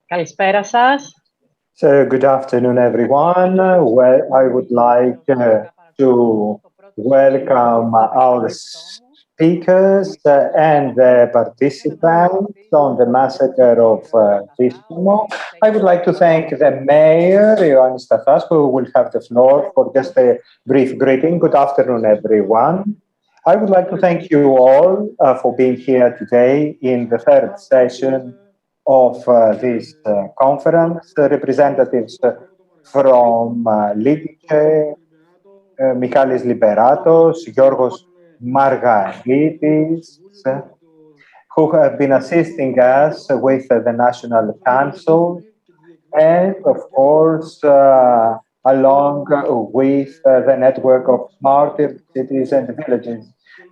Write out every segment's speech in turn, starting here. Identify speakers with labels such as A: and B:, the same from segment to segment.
A: Καλησπέρα σας.
B: So, good afternoon, everyone. Well, I would like to welcome our speakers and the participants on the massacre of Distomo. I would like to thank the mayor, Ioannis Stathas, who will have the floor for just a brief greeting. Good afternoon, everyone. I would like to thank you all for being here today in the third session of this conference. Representatives from Lidice, Michalis Liberatos, Giorgos Margaritis, who have been assisting us with the National Council, and of course, along with the network of martyred cities and villages.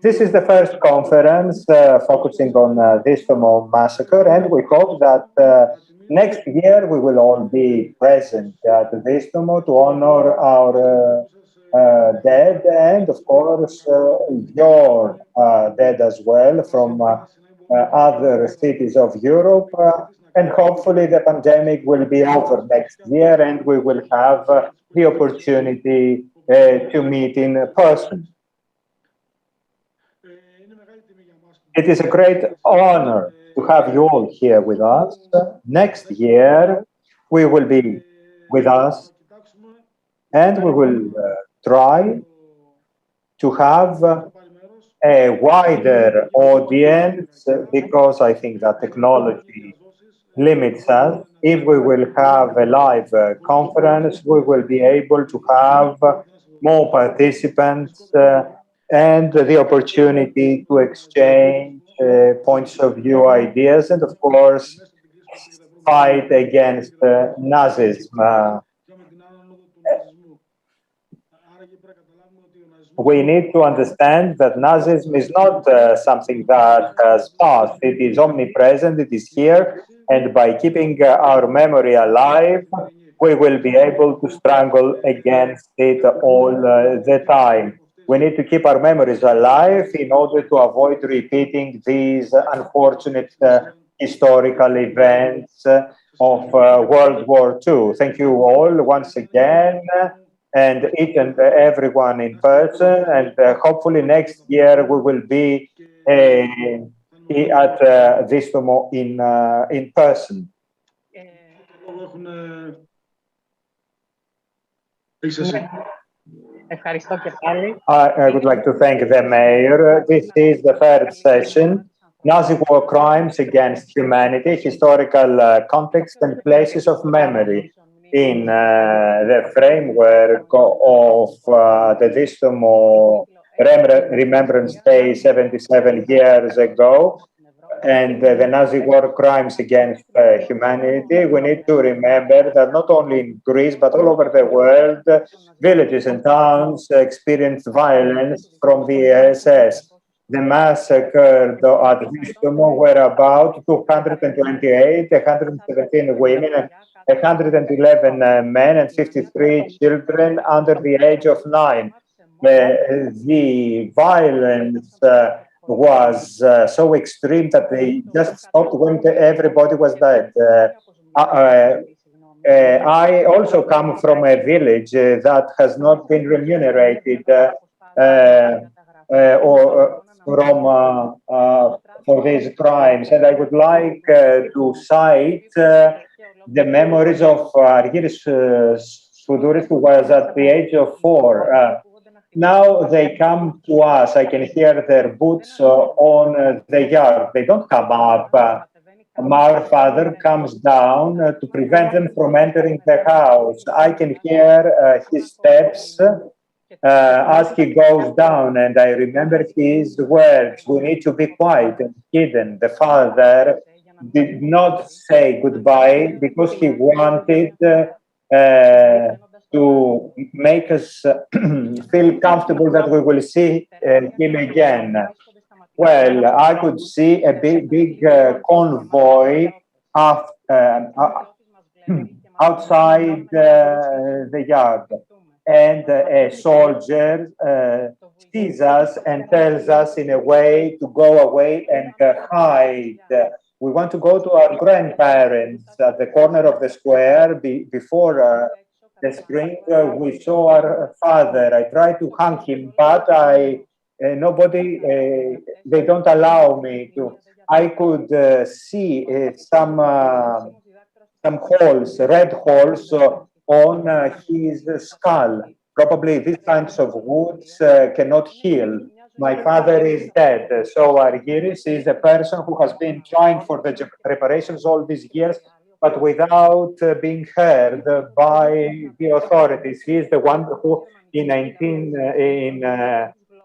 B: This is the first conference focusing on Distomo massacre, and we hope that next year we will all be present at Distomo to honor our dead, and of course your dead as well from other cities of Europe. And hopefully the pandemic will be over next year and we will have the opportunity to meet in person. It is a great honor to have you all here with us. Next year, we will be with us and we will try to have a wider audience because I think that technology limits us. If we will have a live conference, we will be able to have more participants and the opportunity to exchange points of view, ideas, and of course, fight against Nazism. We need to understand that Nazism is not something that has passed. It is omnipresent, it is here, and by keeping our memory alive, we will be able to struggle against it all the time. We need to keep our memories alive in order to avoid repeating these unfortunate historical events of World War II. Thank you all once again, and each and everyone in person, and hopefully next year we will be at Distomo in person.
A: Ευχαριστώ και πάλι.
B: I would like to thank the mayor. This is the third session. Nazi war crimes against humanity, historical context and places of memory in the framework of the Distomo Remembrance Day 77 years ago and the Nazi war crimes against humanity. We need to remember that not only in Greece but all over the world, villages and towns experienced violence from the SS. The massacre at Distomo were about 228, 117 women, 111 men, and 53 children under the age of 9. The violence was so extreme that they just stopped when everybody was dead. I also come from a village that has not been remunerated for these crimes, and I would like to cite the memories of Argyris Skouduris, who was at the age of 4. Now they come to us. I can hear their boots on the yard. They don't come up. Our father comes down to prevent them from entering the house. I can hear his steps as he goes down, and I remember his words. We need to be quiet and hidden. The father did not say goodbye because he wanted to make us feel comfortable that we will see him again. Well, I could see a big convoy outside the yard, and a soldier sees us and tells us in a way to go away and hide. We want to go to our grandparents at the corner of the square before the spring. We saw our father. I tried to hang him, but nobody, they don't allow me to. I could see some holes, red holes on his skull. Probably these kinds of wounds cannot heal. My father is dead. So Argyris is a person who has been trying for the reparations all these years, but without being heard by the authorities. He is the one who in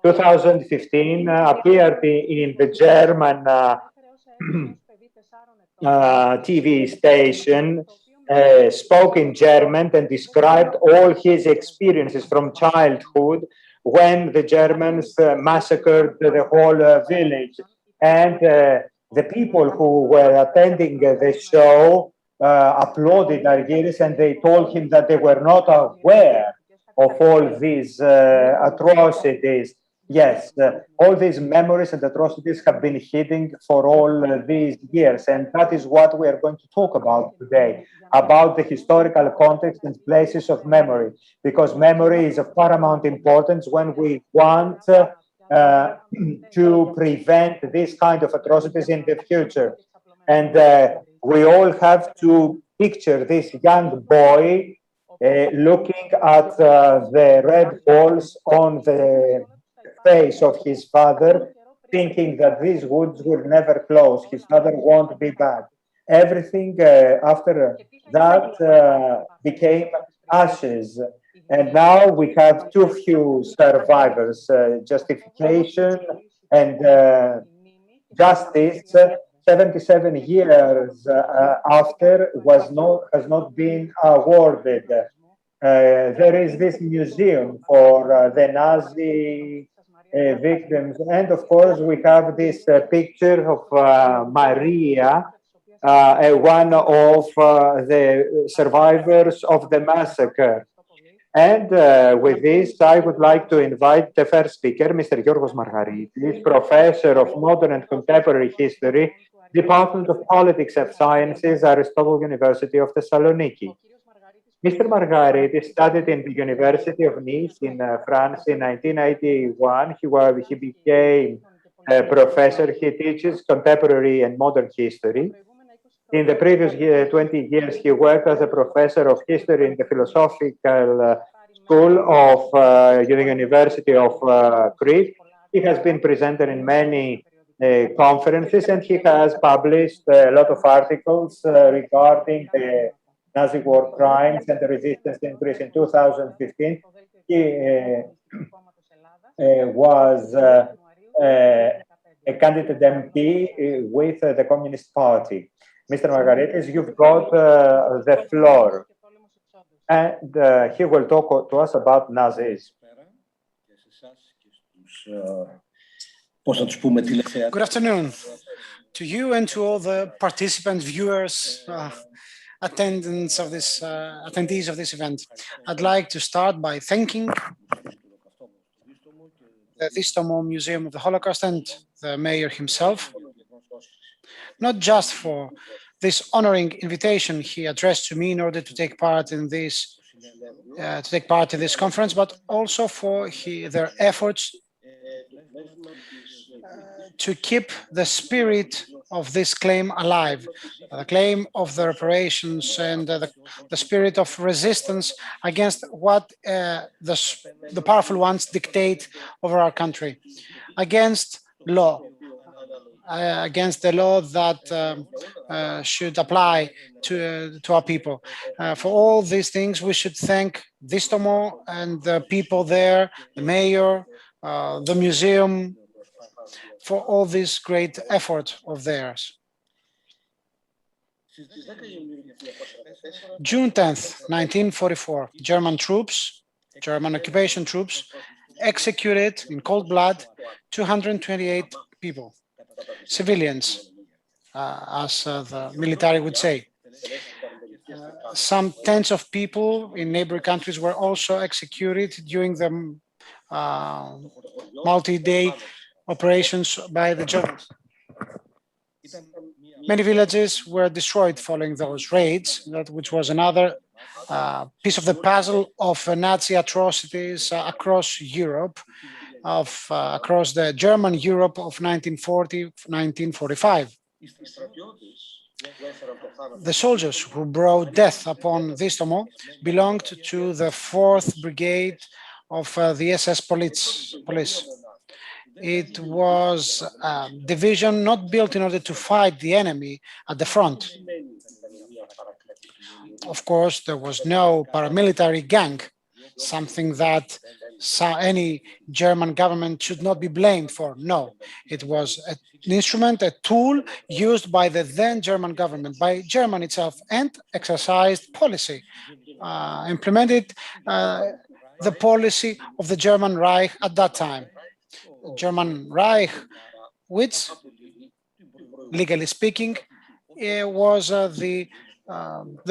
B: 2015 appeared in the German TV station, spoke in German and described all his experiences from childhood when the Germans massacred the whole village. And the people who were attending the show applauded Argyris, and they told him that they were not aware of all these atrocities. Yes, all these memories and atrocities have been hidden for all these years, and that is what we are going to talk about today, about the historical context and places of memory, because memory is of paramount importance when we want to prevent this kind of atrocities in the future. And we all have to picture this young boy looking at the red balls on the face of his father, thinking that these wounds will never close. His father won't be back. Everything after that became ashes. And now we have too few survivors. Justification and justice 77 years after has not been awarded. There is this museum for the Nazi victims. And of course, we have this picture of Maria, one of the survivors of the massacre. And with this, I would like to invite the first speaker, Mr. Giorgos Margaritis, Professor of Modern and Contemporary History, Department of Politics and Sciences, Aristotle University of Thessaloniki. Mr. Margaritis studied in the University of Nice in France in 1981. He became a professor. He teaches contemporary and modern history. In the previous 20 years, he worked as a professor of history in the philosophical school of the University of Crete. He has been presented in many conferences, and he has published a lot of articles regarding the Nazi war crimes and the resistance in Greece. In 2015, he was a candidate MP with the Communist Party. Mr. Margaritis, you've got the floor. And he will talk to us about Nazis.
C: Good afternoon to you and to all the participants, viewers, attendees of this event. I'd like to start by thanking the Distomo Museum of the Holocaust and the mayor himself, not just for this honoring invitation he addressed to me in order to take part in this conference, but also for their efforts to keep the spirit of this claim alive, the claim of the reparations and the spirit of resistance against what the powerful ones dictate over our country, against law, against the law that should apply to our people. For all these things, we should thank Distomo and the people there, the mayor, the museum, for all this great effort of theirs. June 10th, 1944, German occupation troops, executed in cold blood 228 people, civilians, as the military would say. Some tens of people in neighboring countries were also executed during the multi-day operations by the Germans. Many villages were destroyed following those raids, which was another piece of the puzzle of Nazi atrocities across Europe, across the German Europe of 1940-1945. The soldiers who brought death upon Distomo belonged to the 4th Brigade of the SS police. It was a division not built in order to fight the enemy at the front. Of course, there was no paramilitary gang, something that any German government should not be blamed for. No, it was an instrument, a tool used by the then German government, by Germany itself, and exercised policy, implemented the policy of the German Reich at that time. German Reich, which, legally speaking, was the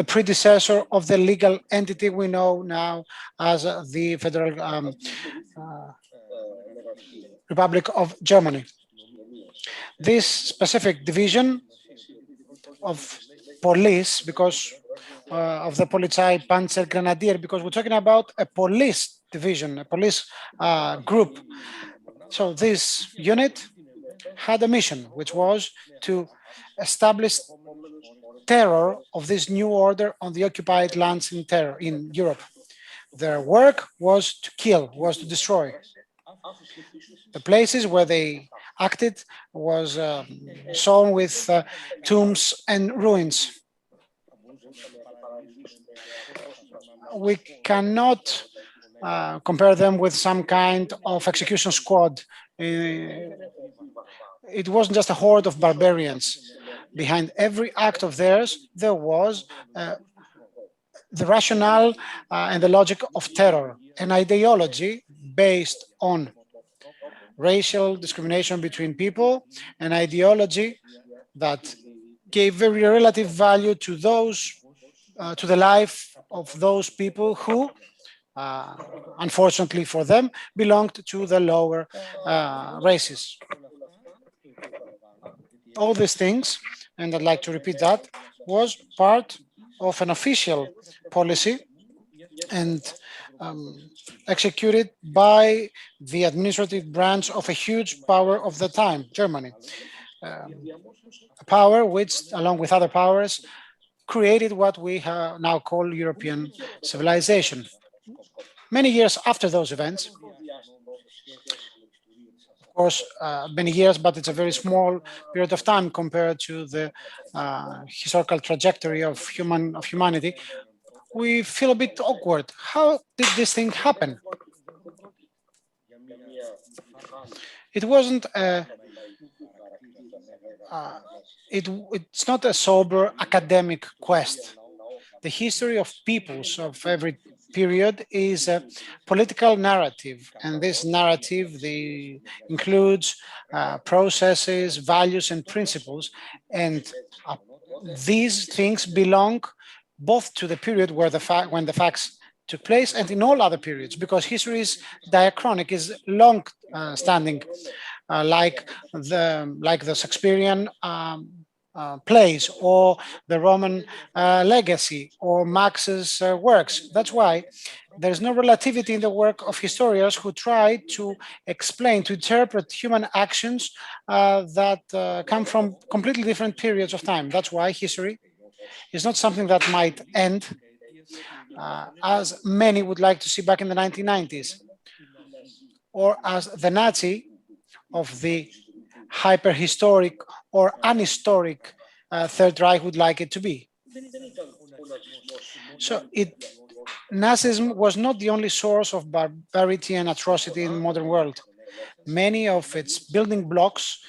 C: predecessor of the legal entity we know now as the Federal Republic of Germany. This specific division of police, because of the Polizei Panzergrenadier, because we're talking about a police division, a police group. So this unit had a mission, which was to establish terror of this new order on the occupied lands in Europe. Their work was to kill, was to destroy. The places where they acted was sown with tombs and ruins. We cannot compare them with some kind of execution squad. It wasn't just a horde of barbarians. Behind every act of theirs, there was the rationale and the logic of terror, an ideology based on racial discrimination between people, an ideology that gave very relative value to those, to the life of those people who, unfortunately for them, belonged to the lower races. All these things, and I'd like to repeat that, was part of an official policy and executed by the administrative branch of a huge power of the time, Germany. A power which, along with other powers, created what we now call European civilization. Many years after those events, of course, many years, but it's a very small period of time compared to the historical trajectory of humanity, we feel a bit awkward. How did this thing happen? It wasn't it's not a sober academic quest. The history of peoples of every period is a political narrative, and this narrative includes processes, values, and principles, and these things belong both to the period where when the facts took place and in all other periods, because history is diachronic, is long-standing, like the Shakespearean plays or the Roman legacy or Marx's works. That's why there's no relativity in the work of historians who try to explain, to interpret human actions that come from completely different periods of time. That's why history is not something that might end, as many would like to see back in the 1990s, or as the Nazi of the hyperhistoric or unhistoric Third Reich would like it to be. So Nazism was not the only source of barbarity and atrocity in the modern world. Many of its building blocks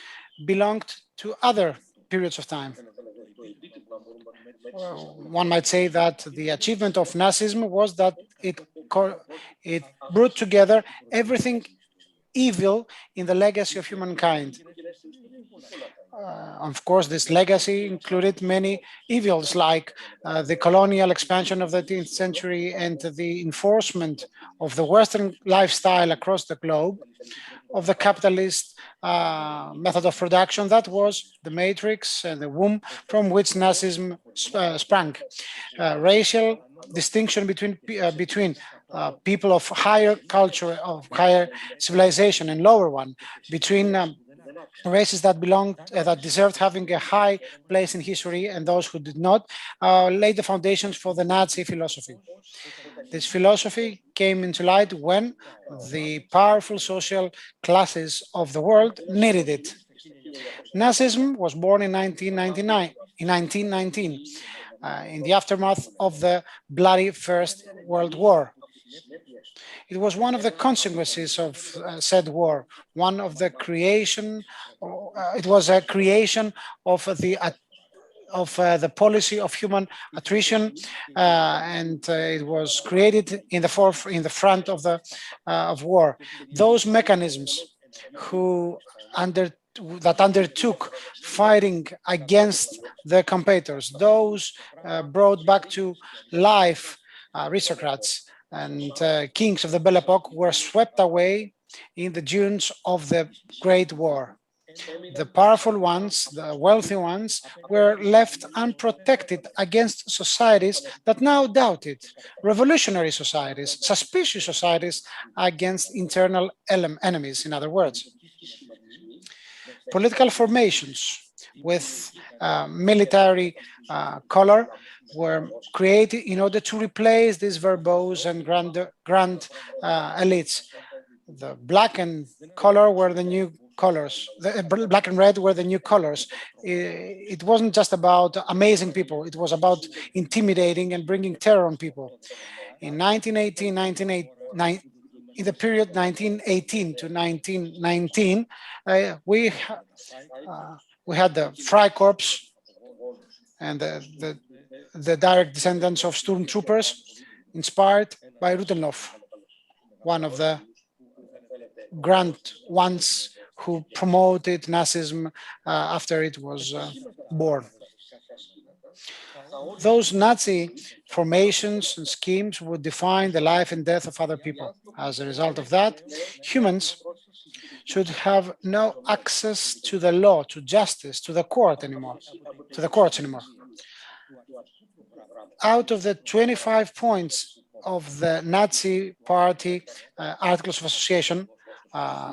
C: belonged to other periods of time. One might say that the achievement of Nazism was that it brought together everything evil in the legacy of humankind. Of course, this legacy included many evils like the colonial expansion of the 18th century and the enforcement of the Western lifestyle across the globe, of the capitalist method of production that was the matrix and the womb from which Nazism sprang. Racial distinction between people of higher culture, of higher civilization, and lower one, between races that belonged, that deserved having a high place in history and those who did not, laid the foundations for the Nazi philosophy. This philosophy came into light when the powerful social classes of the world needed it. Nazism was born in 1919, in the aftermath of the bloody First World War. It was one of the consequences of said war, one of the creation, it was a creation of the policy of human attrition, and it was created in the front of the of war. Those mechanisms that undertook fighting against the competitors, those brought back to life aristocrats and kings of the Belle Epoque, were swept away in the dunes of the Great War. The powerful ones, the wealthy ones, were left unprotected against societies that now doubted, revolutionary societies, suspicious societies against internal enemies, in other words. Political formations with military color were created in order to replace these verbose and grand elites. The black and color were the new colors. The black and red were the new colors. It wasn't just about amazing people. It was about intimidating and bringing terror on people. In 1918, in the period 1918 to 1919, we had the Freikorps and the direct descendants of stormtroopers, inspired by Rudolf, one of the grand ones who promoted Nazism after it was born. Those Nazi formations and schemes would define the life and death of other people. As a result of that, humans should have no access to the law, to justice, to the courts anymore. Out of the 25 points of the Nazi Party Articles of Association,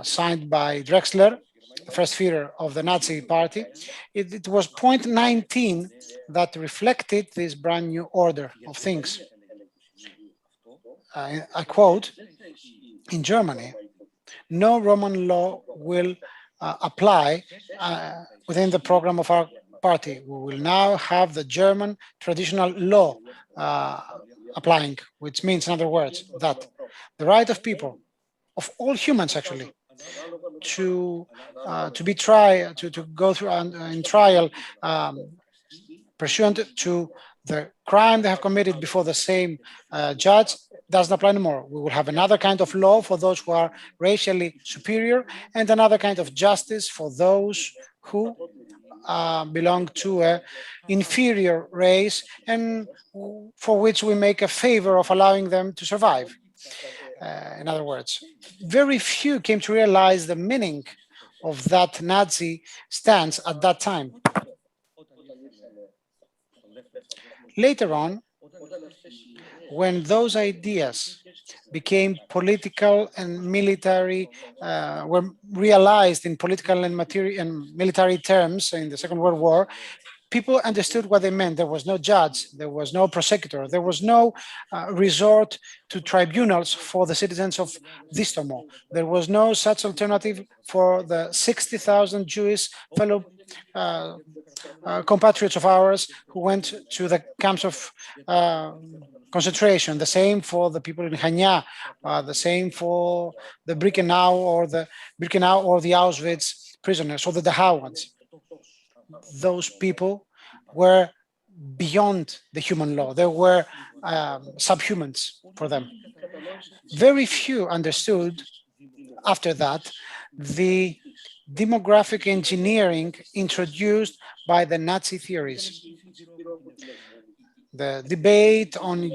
C: signed by Drexler, the first Führer of the Nazi Party, it was point 19 that reflected this brand new order of things. I quote, in Germany, no Roman law will apply within the program of our party. We will now have the German traditional law applying, which means, in other words, that the right of people, of all humans actually, to go through in trial pursuant to the crime they have committed before the same judge doesn't apply anymore. We will have another kind of law for those who are racially superior, and another kind of justice for those who belong to an inferior race, and for which we make a favor of allowing them to survive. In other words, very few came to realize the meaning of that Nazi stance at that time. Later on, when those ideas became political and military, were realized in political and military terms in the Second World War, people understood what they meant. There was no judge, there was no prosecutor, there was no resort to tribunals for the citizens of Distomo. There was no such alternative for the 60,000 Jewish fellow compatriots of ours who went to the camps of concentration. The same for the people in Hanya, the same for the Birkenau or the Auschwitz prisoners, or the Dachau ones. Those people were beyond the human law. They were subhumans for them. Very few understood after that the demographic engineering introduced by the Nazi theories. The debate on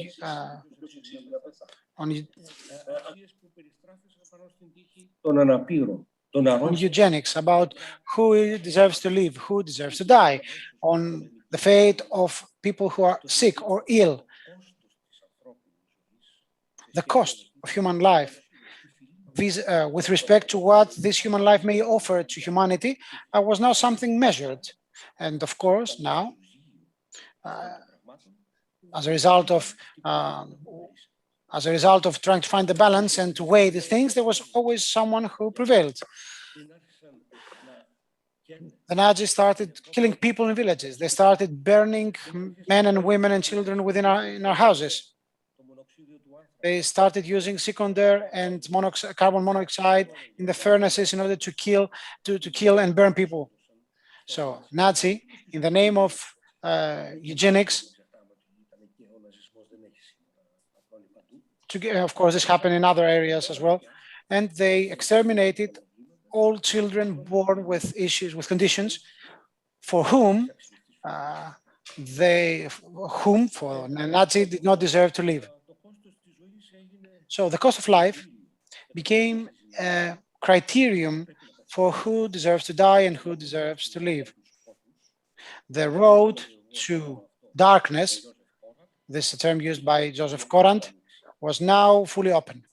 C: eugenics, about who deserves to live, who deserves to die, on the fate of people who are sick or ill, the cost of human life with respect to what this human life may offer to humanity, was now something measured. And of course, now, as a result of trying to find the balance and to weigh the things, there was always someone who prevailed. The Nazis started killing people in villages. They started burning men and women and children in our houses. They started using secondary and carbon monoxide in the furnaces in order to kill and burn people. So Nazi, in the name of eugenics, of course, this happened in other areas as well, and they exterminated all children born with issues, with conditions, for whom for Nazi did not deserve to live. So the cost of life became a criterion for who deserves to die and who deserves to live. The road to darkness, this is a term used by Joseph Corrant, was now fully open.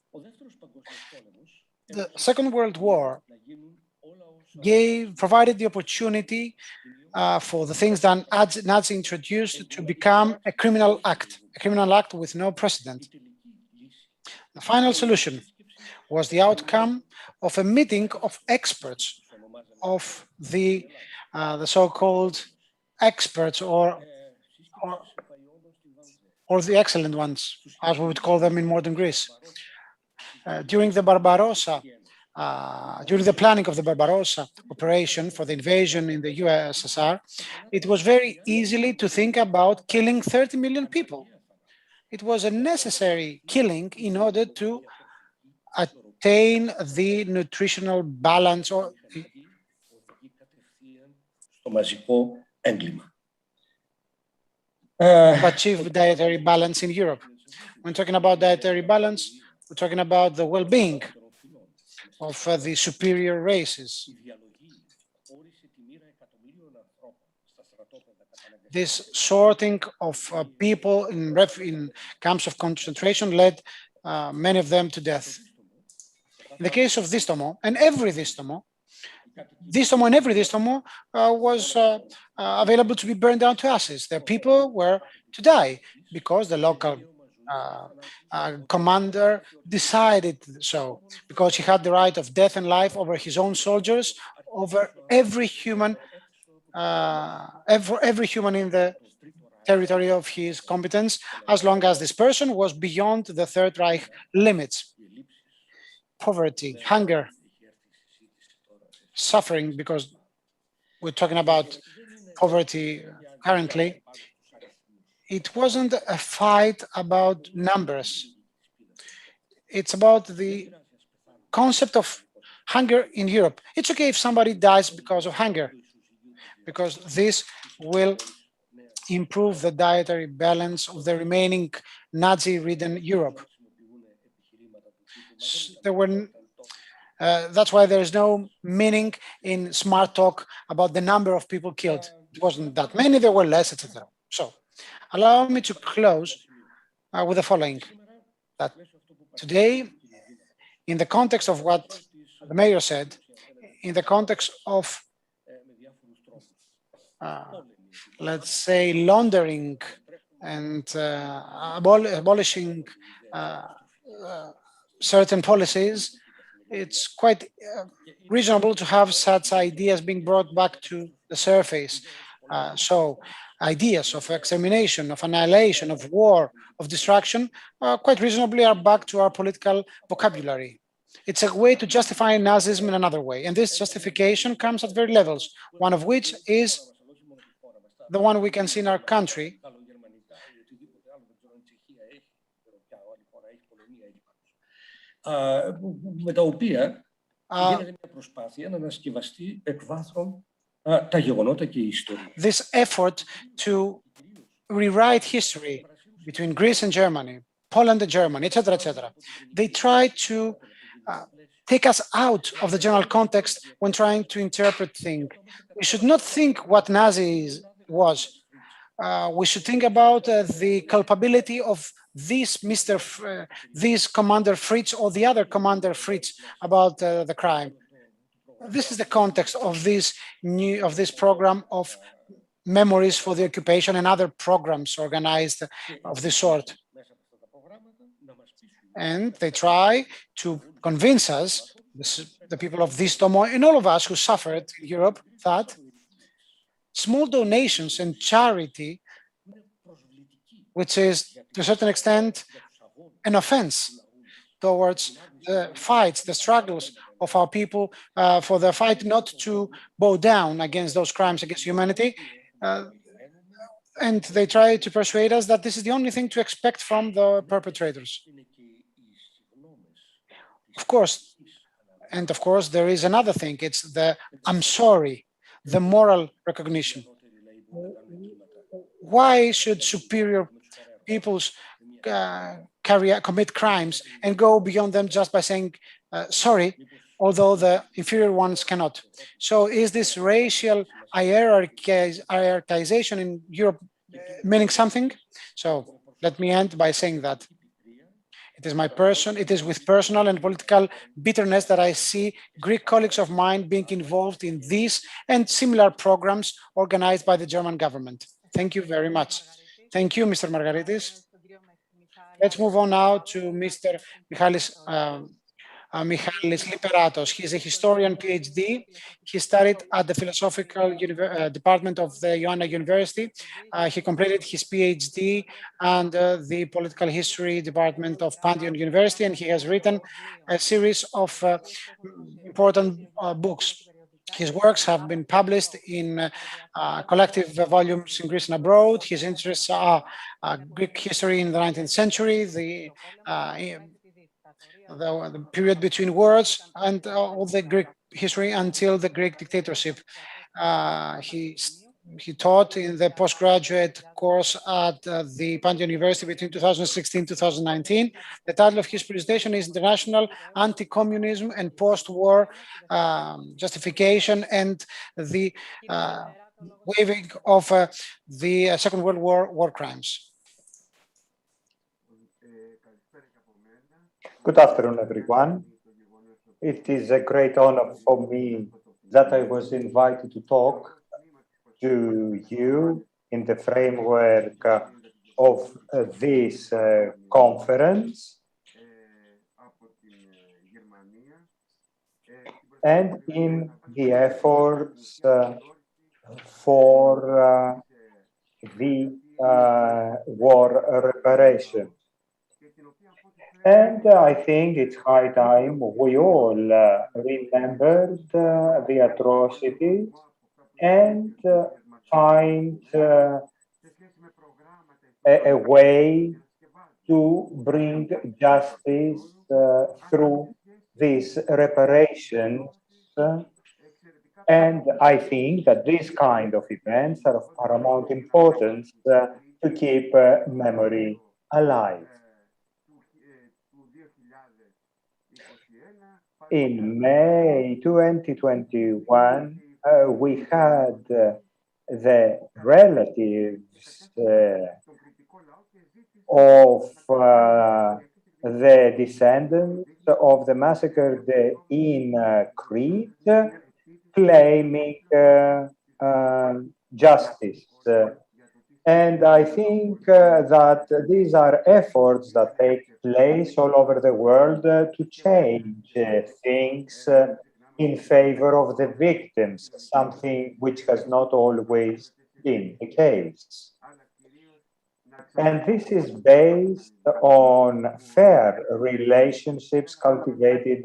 C: The Second World War provided the opportunity for the things that Nazi introduced to become a criminal act with no precedent. The final solution was the outcome of a meeting of experts, of the so-called experts or the excellent ones, as we would call them in modern Greece. During the planning of the Barbarossa operation for the invasion in the USSR, it was very easily to think about killing 30 million people. It was a necessary killing in order to attain the nutritional balance or to achieve dietary balance in Europe. When talking about dietary balance, we're talking about the well-being of the superior races. This sorting of people in camps of concentration led many of them to death. In the case of Distomo, and every Distomo was available to be burned down to ashes. The people were to die because the local commander decided so, because he had the right of death and life over his own soldiers, over every human in the territory of his competence, as long as this person was beyond the Third Reich limits. Poverty, hunger, suffering, because we're talking about poverty currently. It wasn't a fight about numbers. It's about the concept of hunger in Europe. It's okay if somebody dies because of hunger, because this will improve the dietary balance of the remaining Nazi-ridden Europe. That's why there is no meaning in smart talk about the number of people killed. It wasn't that many, there were less, etc. So, allow me to close with the following: that today, in the context of what the mayor said, in the context of, let's say, laundering and abolishing certain policies, it's quite reasonable to have such ideas being brought back to the surface. So ideas of extermination, of annihilation, of war, of destruction, quite reasonably are back to our political vocabulary. It's a way to justify Nazism in another way. And this justification comes at various levels, one of which is the one we can see in our country. this effort to rewrite history between Greece and Germany, Poland and Germany, etc., etc. They try to take us out of the general context when trying to interpret things. We should not think what Nazis was. We should think about the culpability of this Commander Fritz or the other Commander Fritz about the crime. This is the context of this program of memories for the occupation and other programs organized of this sort. And they try to convince us, the people of Distomo and all of us who suffered in Europe, that small donations and charity, which is to a certain extent an offense towards the fights, the struggles of our people for the fight not to bow down against those crimes against humanity. And they try to persuade us that this is the only thing to expect from the perpetrators. Of course, there is another thing. It's the I'm sorry, the moral recognition. Why should superior peoples commit crimes and go beyond them just by saying sorry, although the inferior ones cannot? So is this racial hierarchization in Europe meaning something? So let me end by saying that it is with personal and political bitterness that I see Greek colleagues of mine being involved in these and similar programs organized by the German government. Thank you very much. Thank you, Mr. Margaritis. Let's move on now to Mr. Michalis Liperatos. He's a historian, PhD. He studied at the philosophical department of the Ioanna University. He completed his PhD and the political history department of Pantheon University, and he has written a series of important books. His works have been published in collective volumes in Greece and abroad. His interests are Greek history in the 19th century, the period between wars, and all the Greek history until the Greek dictatorship. He taught in the postgraduate course at the Pantheon University between 2016-2019. The title of his presentation is International Anti-Communism and Post-War Justification and the Waiving of the Second World War crimes.
B: Good afternoon, everyone. It is a great honor for me that I was invited to talk to you in the framework of this conference and in the efforts for the war reparation. And I think it's high time we all remembered the atrocities and find a way to bring justice through these reparations. And I think that these kind of events are of paramount importance to keep memory alive. In May 2021, we had the relatives of the descendants of the massacre in Crete claiming justice. And I think that these are efforts that take place all over the world to change things in favor of the victims, something which has not always been the case. And this is based on fair relationships cultivated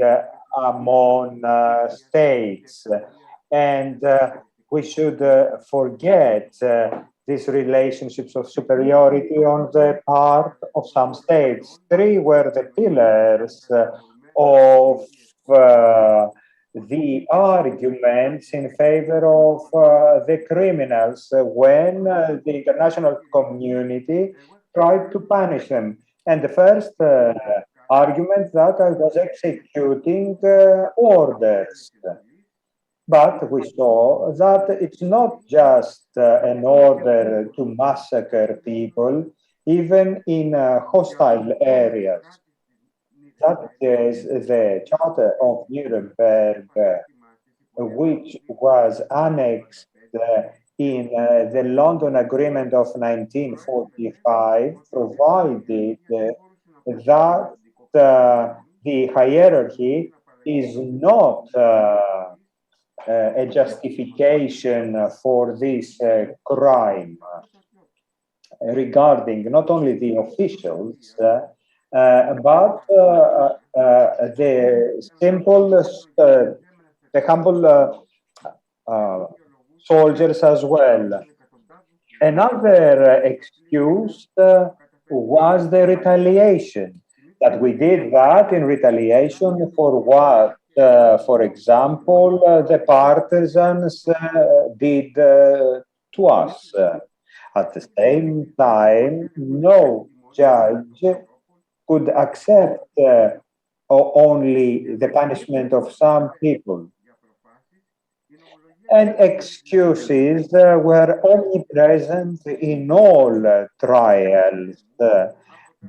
B: among states. And we should forget these relationships of superiority on the part of some states. Three were the pillars of the arguments in favor of the criminals when the international community tried to punish them. And the first argument that I was executing orders. But we saw that it's not just an order to massacre people, even in hostile areas. That is the Charter of Nuremberg, which was annexed in the London Agreement of 1945, provided that the hierarchy is not a justification for this crime regarding not only the officials, but the simple, the humble soldiers as well. Another excuse was the retaliation, that we did that in retaliation for what, for example, the partisans did to us. At the same time, no judge could accept only the punishment of some people. And excuses were omnipresent in all trials.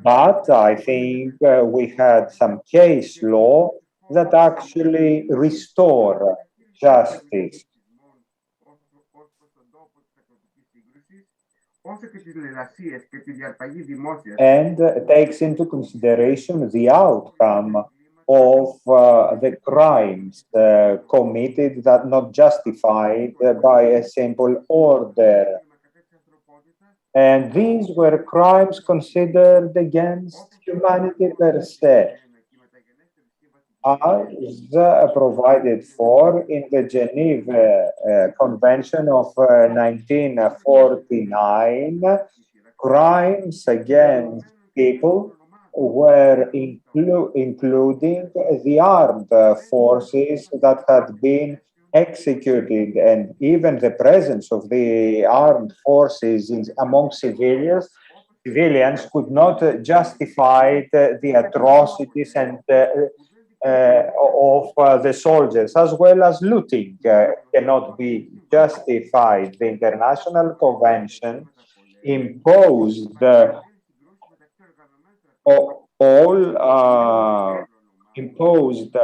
B: But I think we had some case law that actually restore justice. And takes into consideration the outcome of the crimes committed that not justified by a simple order. And these were crimes considered against humanity per se, as provided for in the Geneva Convention of 1949. Crimes against people were including the armed forces that had been executed, and even the presence of the armed forces among civilians could not justify the atrocities and of the soldiers, as well as looting cannot be justified. The International Convention imposed imposed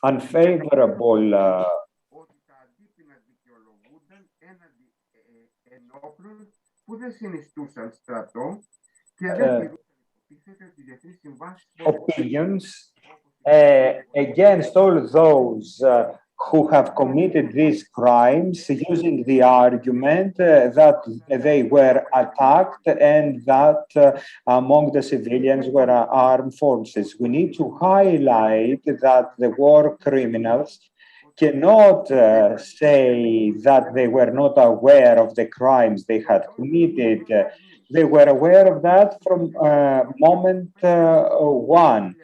B: unfavorable opinions against all those who have committed these crimes, using the argument that they were attacked and that among the civilians were armed forces. We need to highlight that the war criminals cannot say that they were not aware of the crimes they had committed. They were aware of that from moment one.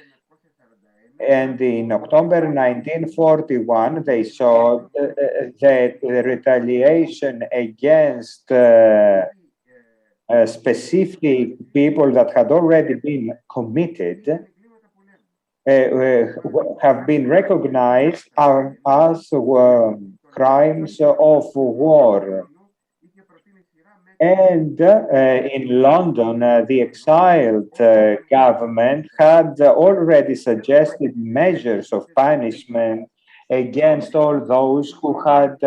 B: And in October 1941, they saw that the retaliation against specific people that had already been committed have been recognized as crimes of war. And in London, the exiled government had already suggested measures of punishment against all those who had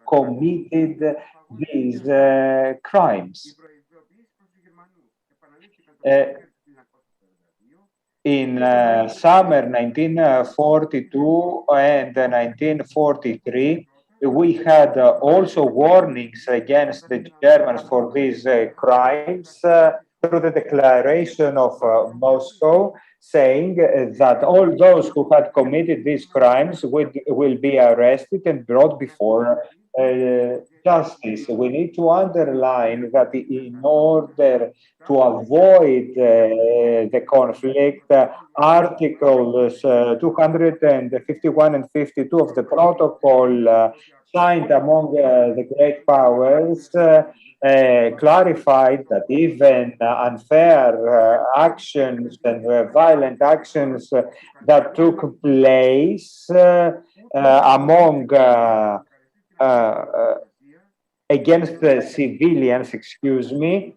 B: committed these crimes. In summer 1942 and 1943, we had also warnings against the Germans for these crimes through the declaration of Moscow, saying that all those who had committed these crimes will be arrested and brought before justice. We need to underline that in order to avoid the conflict, Articles 251 and 52 of the protocol signed among the great powers clarified that even unfair actions and violent actions that took place among against the civilians, excuse me,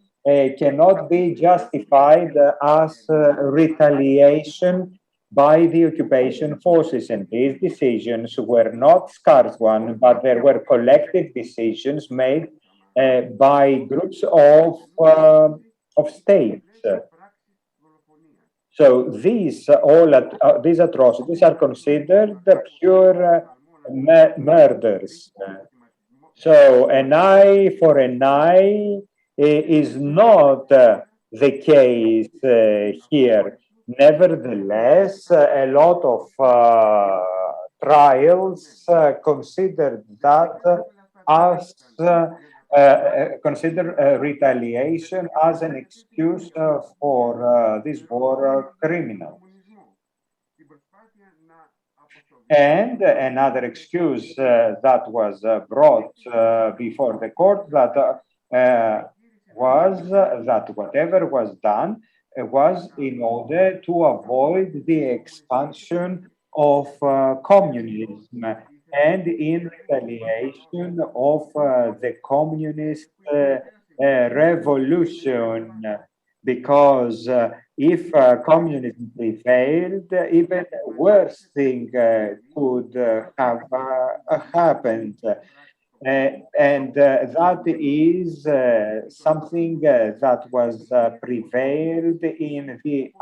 B: cannot be justified as retaliation by the occupation forces. And these decisions were not scarce ones, but there were collective decisions made by groups of states. So these these atrocities are considered pure murders. So an eye for an eye is not the case here. Nevertheless, a lot of trials consider that as consider retaliation as an excuse for these war criminals. And another excuse that was brought before the court that was that whatever was done was in order to avoid the expansion of communism and in retaliation of the communist revolution, because if communism prevailed, even worse thing could have happened. And that is something that was prevailed in the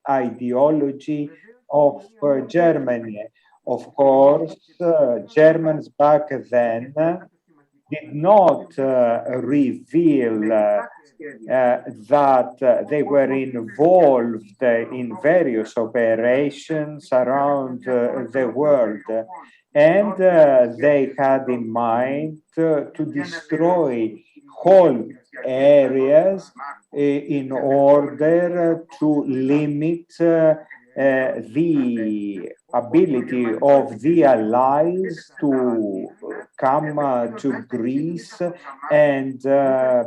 B: ideology of Germany. Of course, Germans back then did not reveal that they were involved in various operations around the world. And they had in mind to destroy whole areas in order to limit the ability of the Allies to come to Greece and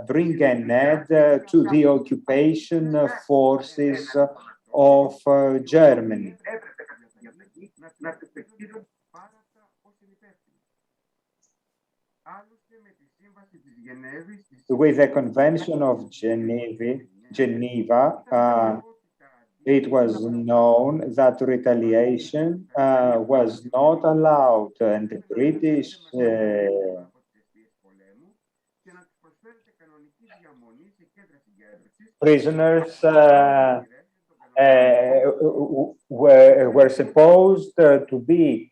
B: bring an end to the occupation forces of Germany. With the Convention of Geneva, it was known that retaliation was not allowed, and the British prisoners were supposed to be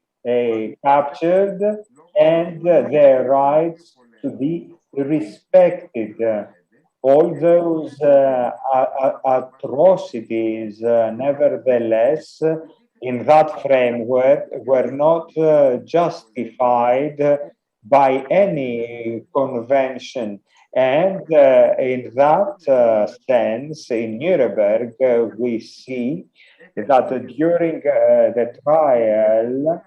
B: captured and their rights to be respected. All those atrocities, nevertheless, in that framework, were not justified by any convention. And in that sense, in Nuremberg, we see that during the trial,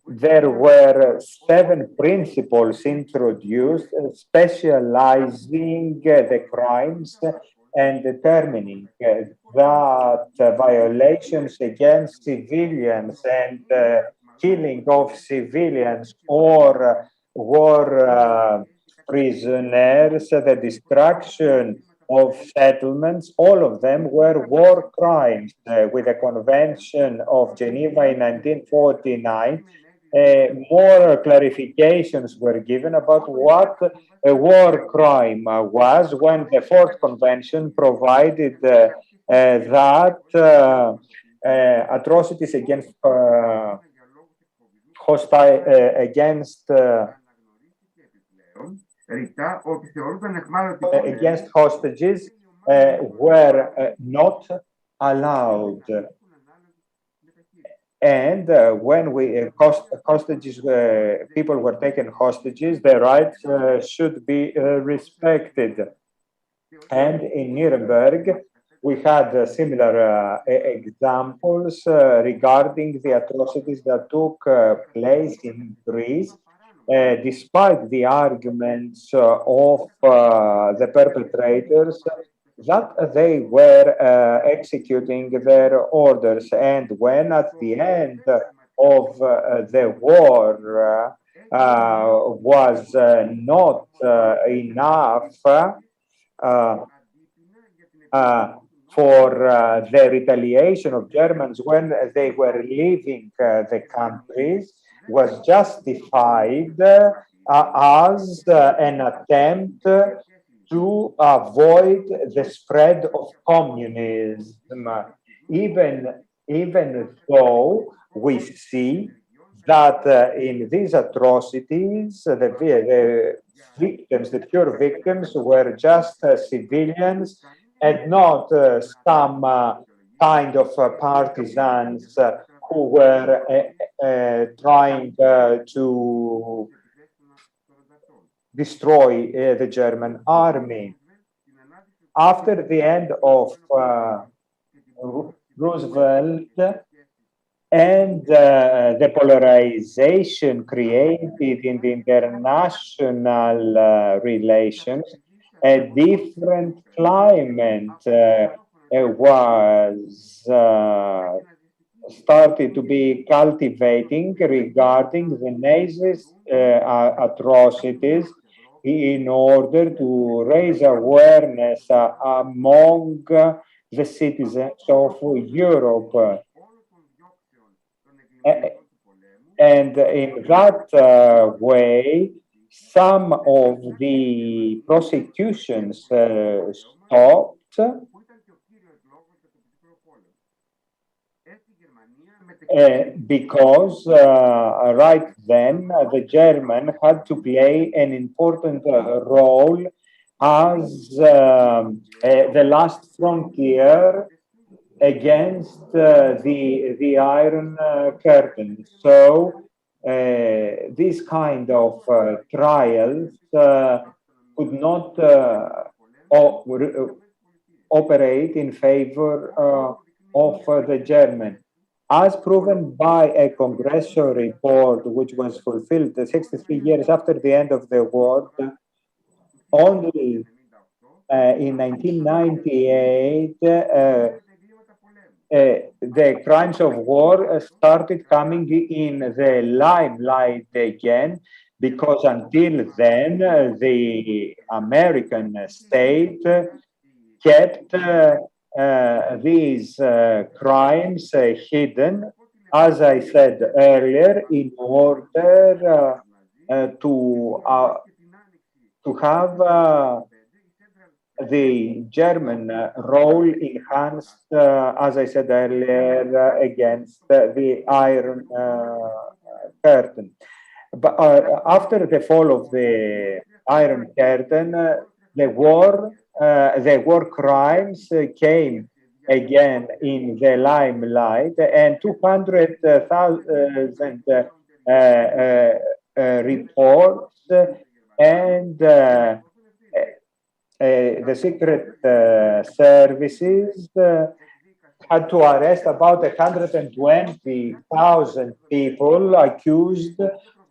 B: there were 7 principles introduced specializing the crimes and determining that violations against civilians and killing of civilians or war prisoners, the destruction of settlements, all of them were war crimes. With the Convention of Geneva in 1949, more clarifications were given about what a war crime was, when the Fourth Convention provided that atrocities against against hostages were not allowed. And when hostages, people were taken hostages, their rights should be respected. And in Nuremberg, we had similar examples regarding the atrocities that took place in Greece, despite the arguments of the perpetrators that they were executing their orders. And when at the end of the war was not enough, uh, for the retaliation of Germans when they were leaving the countries was justified as an attempt to avoid the spread of communism, even though we see that in these atrocities, the victims, the pure victims, were just civilians and not some kind of partisans who were trying to destroy the German army. After the end of Roosevelt and the polarization created in the international relations, a different climate was started to be cultivating regarding the Nazis' atrocities in order to raise awareness among the citizens of Europe. And in that way, some of the prosecutions stopped. Because right then the German had to play an important role as the last frontier against the Iron Curtain. So these kind of trials could not operate in favor of the German. As proven by a congressional report, which was fulfilled 63 years after the end of the war, only in 1998, the crimes of war started coming in the limelight again, because until then, the American state kept these crimes hidden, as I said earlier, in order to have the German role enhanced, as I said earlier, against the Iron Curtain. But after the fall of the Iron Curtain, the war crimes came again in the limelight, and 200,000 reports and the secret services had to arrest about 120,000 people accused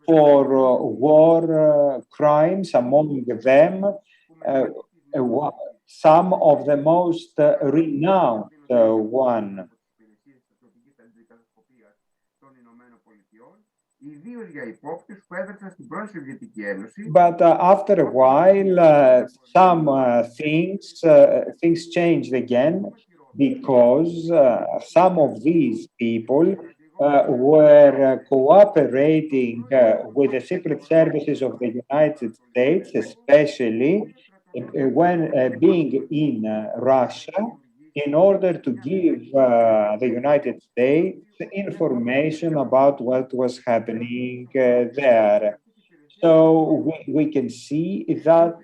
B: for war crimes, among them some of the most renowned one. But after a while, some things changed again, because some of these people were cooperating with the secret services of the United States, especially when being in Russia, in order to give the United States information about what was happening there. So we can see that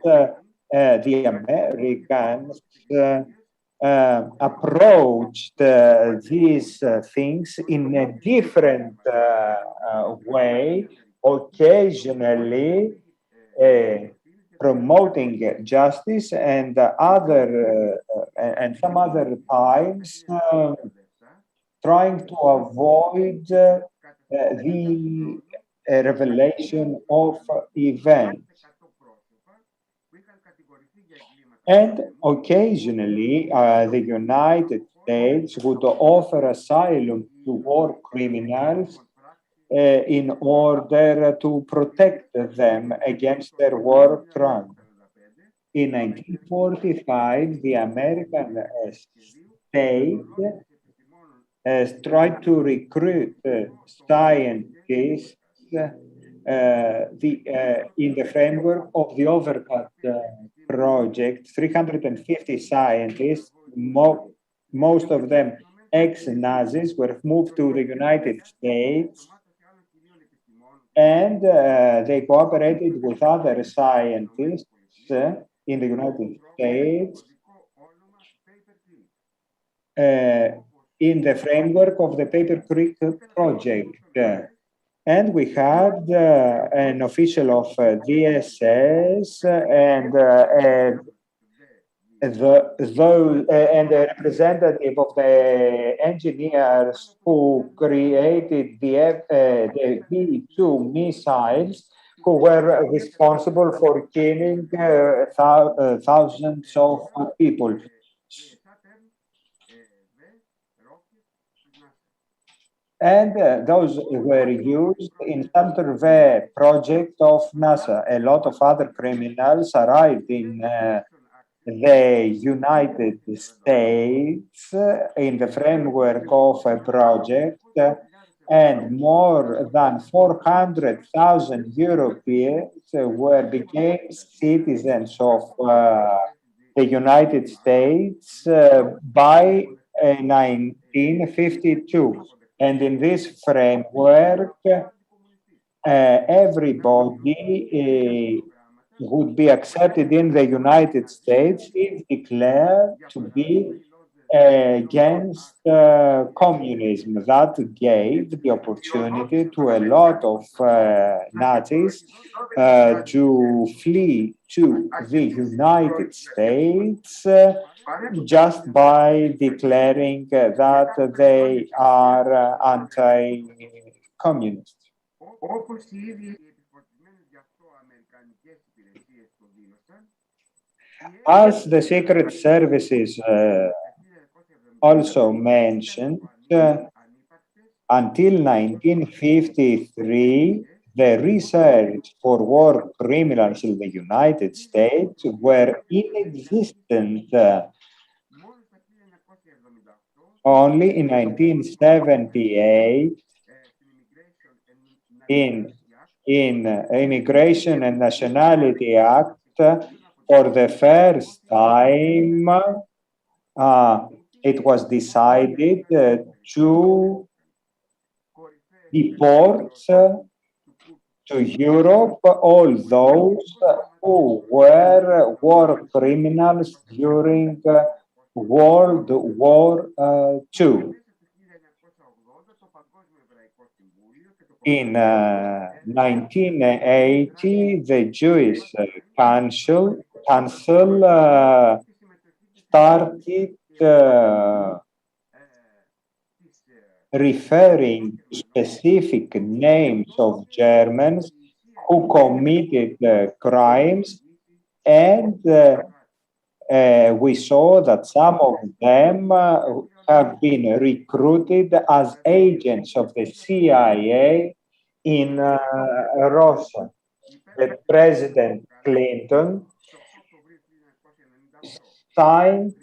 B: the Americans approached these things in a different way, occasionally promoting justice, and and some other times trying to avoid the revelation of events. And occasionally, the United States would offer asylum to war criminals in order to protect them against their war crimes. In 1945, the American state tried to recruit scientists in the framework of the Overcut project. 350 scientists, most of them ex-Nazis, were moved to the United States, and they cooperated with other scientists in the United States in the framework of the Paper Creek project. And we had an official of DSS and and a representative of the engineers who created the V2 missiles, who were responsible for killing thousands of people. And those were used in Santerve project of NASA. A lot of other criminals arrived in the United States in the framework of a project, and more than 400,000 Europeans became citizens of the United States by 1952. And in this framework, everybody would be accepted in the United States if declared to be against communism. That gave the opportunity to a lot of Nazis to flee to the United States just by declaring that they are anti-communist. As the Secret Services also mentioned, until 1953, the research for war criminals in the United States were inexistent. Only in 1978, in Immigration and Nationality Act, for the first time, it was decided to deport to Europe all those who were war criminals during World War II. In 1980, the Jewish Council started referring to specific names of Germans who committed crimes, and we saw that some of them have been recruited as agents of the CIA in Russia. The President Clinton signed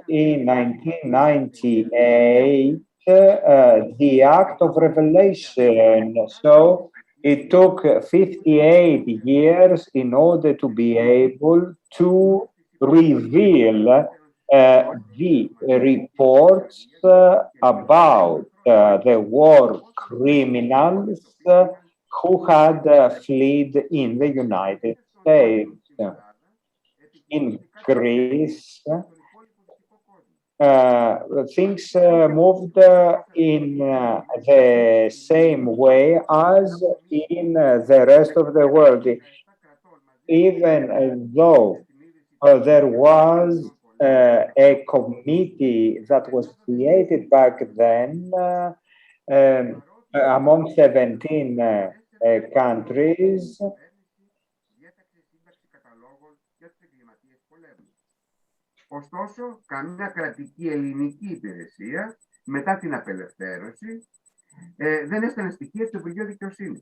B: in 1998 the Act of Revelation. So it took 58 years in order to be able to reveal the reports about the war criminals who had fled in the United States. In Greece, things moved in the same way as in the rest of the world, even though there was a committee that was created back then among 17 countries.
D: Ωστόσο, καμιά κρατική ελληνική υπηρεσία μετά την απελευθέρωση δεν έστελνε στοιχεία στο Υπουργείο Δικαιοσύνης.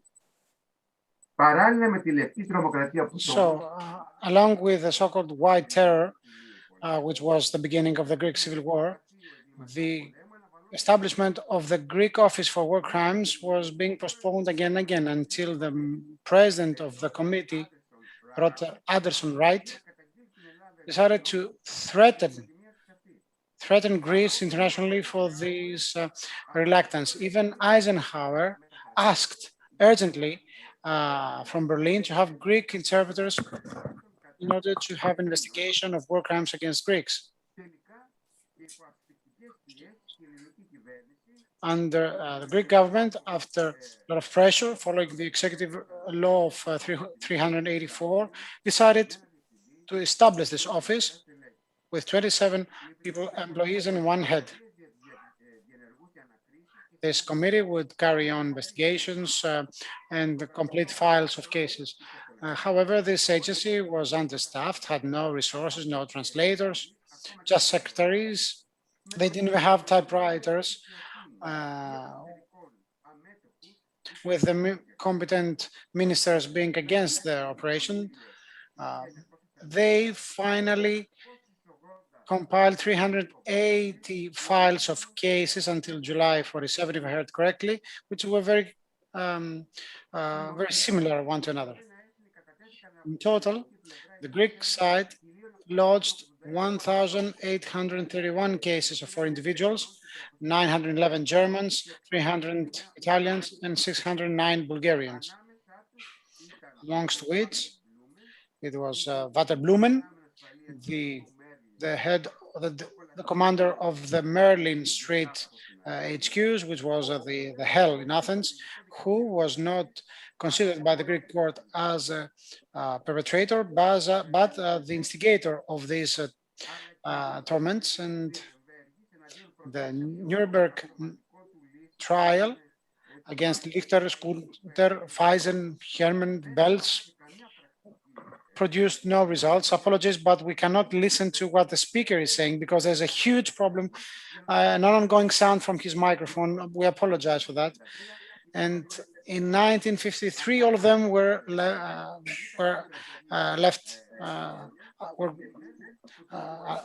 D: Παράλληλα με τη λευκή τρομοκρατία που
C: along with the so-called white terror, which was the beginning of the Greek Civil War, the establishment of the Greek Office for War Crimes was being postponed again and again until the president of the committee, Anderson Wright, decided to threaten Greece internationally for this reluctance. Even Eisenhower asked urgently from Berlin to have Greek interpreters in order to have investigation of war crimes against Greeks. Under the Greek government, after a lot of pressure following the executive law of 384, decided to establish this office with 27 employees and one head. This committee would carry on investigations and complete files of cases. However, this agency was understaffed, had no resources, no translators, just secretaries. They didn't even have typewriters. With the competent ministers being against the operation, they finally compiled 380 files of cases until July 47, if I heard correctly, which were very similar one to another. In total, the Greek side lodged 1,831 cases for individuals, 911 Germans, 300 Italians, and 609 Bulgarians. Amongst which, it was Walter Blumen, the head, the commander of the Merlin Street HQs, which was the hell in Athens, who was not considered by the Greek court as a perpetrator, but the instigator of these torments. And the Nuremberg trial against Lichter, Skunter, Feisen, Hermann, Belz produced no results. Apologies, but we cannot listen to what the speaker is saying because there's a huge problem, an ongoing sound from his microphone. We apologize for that. And in 1953, all of them were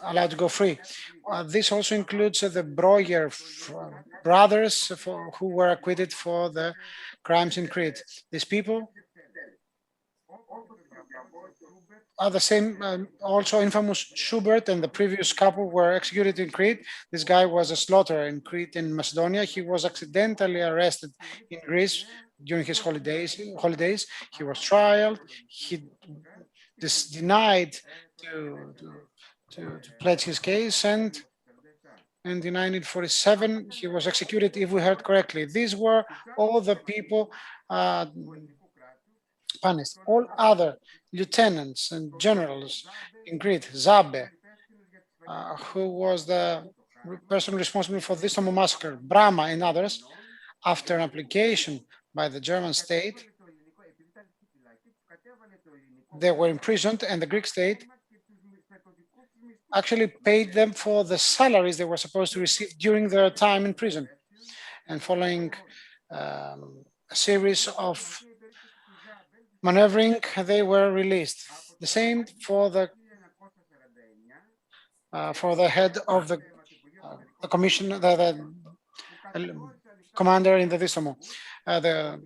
C: allowed to go free. This also includes the Breuer brothers who were acquitted for the crimes in Crete. These people are the same, also infamous Schubert and the previous couple were executed in Crete. This guy was a slaughterer in Crete in Macedonia. He was accidentally arrested in Greece during his holidays. He was trialed. He denied to pledge his case, and in 1947 he was executed, if we heard correctly. These were all the people punished. All other lieutenants and generals in Crete, Zabe, who was the person responsible for the Distomo massacre, Brahma and others, after an application by the German state, they were imprisoned, and the Greek state actually paid them for the salaries they were supposed to receive during their time in prison. And following a series of maneuvering, they were released. The same for the head of the commission, the commander in the Distomo. The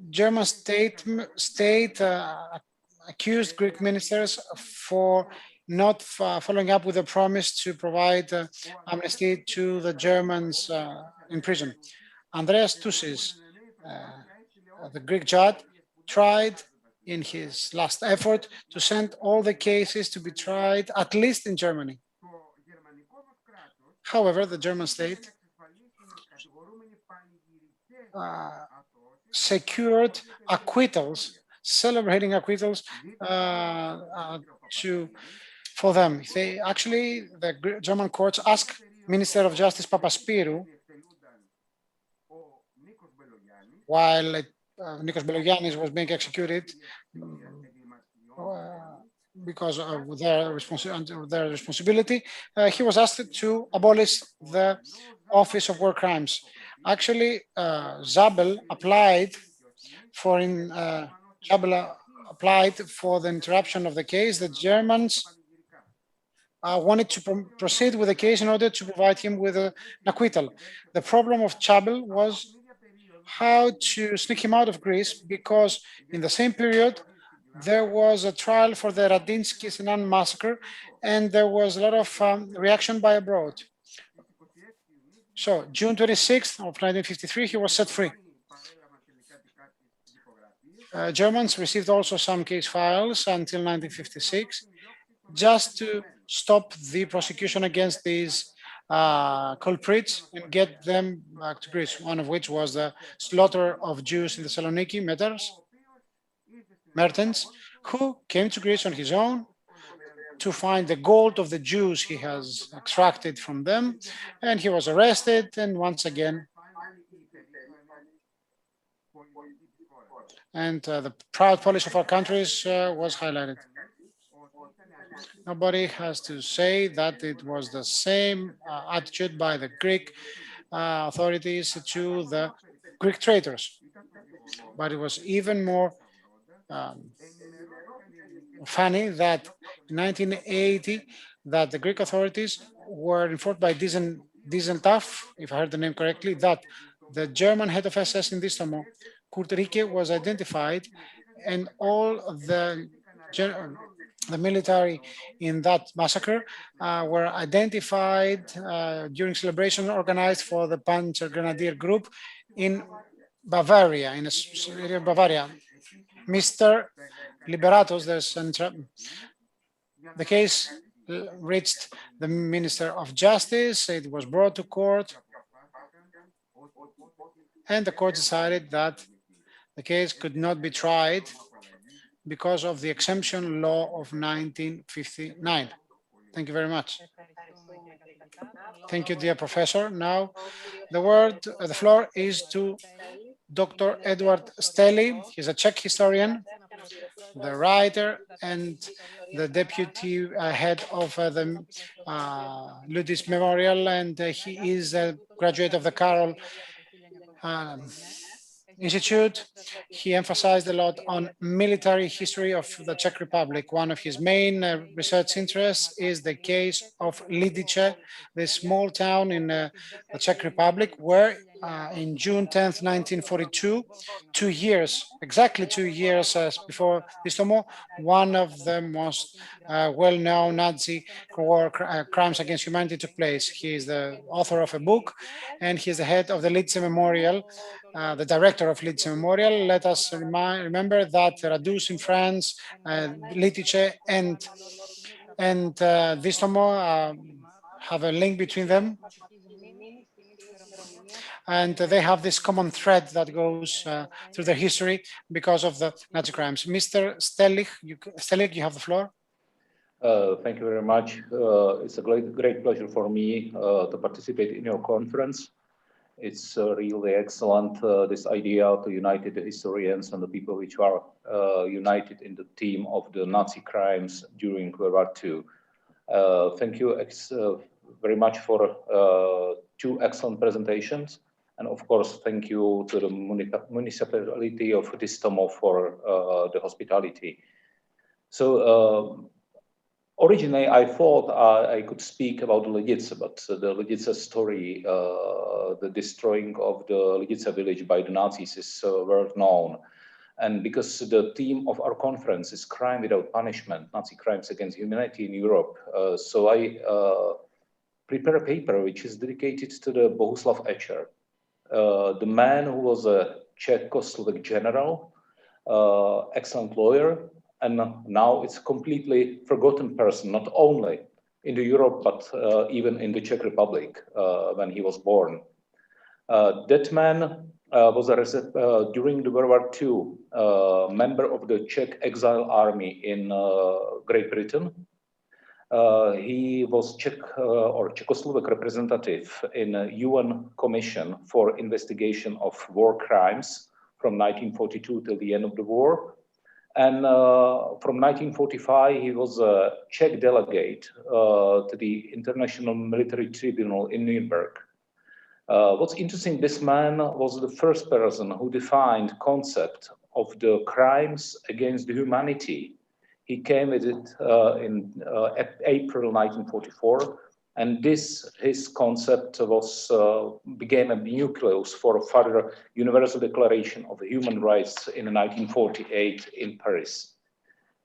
C: German state accused Greek ministers for not following up with a promise to provide amnesty to the Germans in prison. Andreas Toussis, the Greek judge, tried in his last effort to send all the cases to be tried at least in Germany. However, the German state secured acquittals, celebrating acquittals for them. They actually, the German courts asked Minister of Justice Papaspirou, while Nikos Belogiannis was being executed because of their responsibility, he was asked to abolish the Office of War Crimes. Actually, Zabel applied for the interruption of the case. The Germans wanted to proceed with the case in order to provide him with an acquittal. The problem of Zabel was how to sneak him out of Greece, because in the same period there was a trial for the Santana Massacre, and there was a lot of reaction by abroad. So June 26th of 1953, he was set free. Germans received also some case files until 1956, just to stop the prosecution against these culprits and get them back to Greece, one of which was the slaughter of Jews in the Thessaloniki, Mertens, who came to Greece on his own to find the gold of the Jews he has extracted from them, and he was arrested, and once again, and the proud polish of our countries was highlighted. Nobody has to say that it was the same attitude by the Greek authorities to the Greek traitors, but it was even more funny that in 1980 that the Greek authorities were informed by Dieseltaf, if I heard the name correctly, that the German head of SS in Distomo, Kurt Ricke, was identified, and all the military in that massacre were identified during celebration organized for the Panzer Grenadier Group in Bavaria, in Bavaria. Mr. Liberatos, the case reached the Minister of Justice, it was brought to court, and the court decided that the case could not be tried because of the exemption law of 1959. Thank you very much. Thank you, dear professor. Now, the floor is to Dr. Edward Steli. He's a Czech historian, the writer, and the deputy head of the Ludis Memorial, and he is a graduate of the Karol Institute. He emphasized a lot on military history of the Czech Republic. One of his main research interests is the case of Lidice, this small town in the Czech Republic, where in June 10th, 1942, exactly 2 years before Distomo, one of the most well-known Nazi war crimes against humanity took place. He is the author of a book, and he is the head of the Lidice Memorial, the director of Lidice Memorial. Let us remember that Radus in France, Lidice and Distomo have a link between them, and they have this common thread that goes through their history because of the Nazi crimes. Mr. Stelig, you have the floor.
E: Thank you very much. It's a great pleasure for me to participate in your conference. It's really excellent, this idea to unite the historians and the people which are united in the theme of the Nazi crimes during World War II. Thank you very much for 2 excellent presentations. And of course, thank you to the municipality of Distomo for the hospitality. So originally, I thought I could speak about Lidice, but the Lidice story, the destroying of the Lidice village by the Nazis is well known. And because the theme of our conference is crime without punishment, Nazi crimes against humanity in Europe, so I prepare a paper which is dedicated to the Bohuslav Echer, the man who was a Czechoslovak general, excellent lawyer, and now it's a completely forgotten person. Not only in Europe, but even in the Czech Republic when he was born. That man was during the World War II member of the Czech exile army in Great Britain. He was Czech or Czechoslovak representative in a UN Commission for Investigation of War Crimes from 1942 till the end of the war. And from 1945, he was a Czech delegate to the International Military Tribunal in Nuremberg. What's interesting, this man was the first person who defined concept of the crimes against humanity. He came with it in April 1944, and his concept became a nucleus for a further Universal Declaration of Human Rights in 1948 in Paris.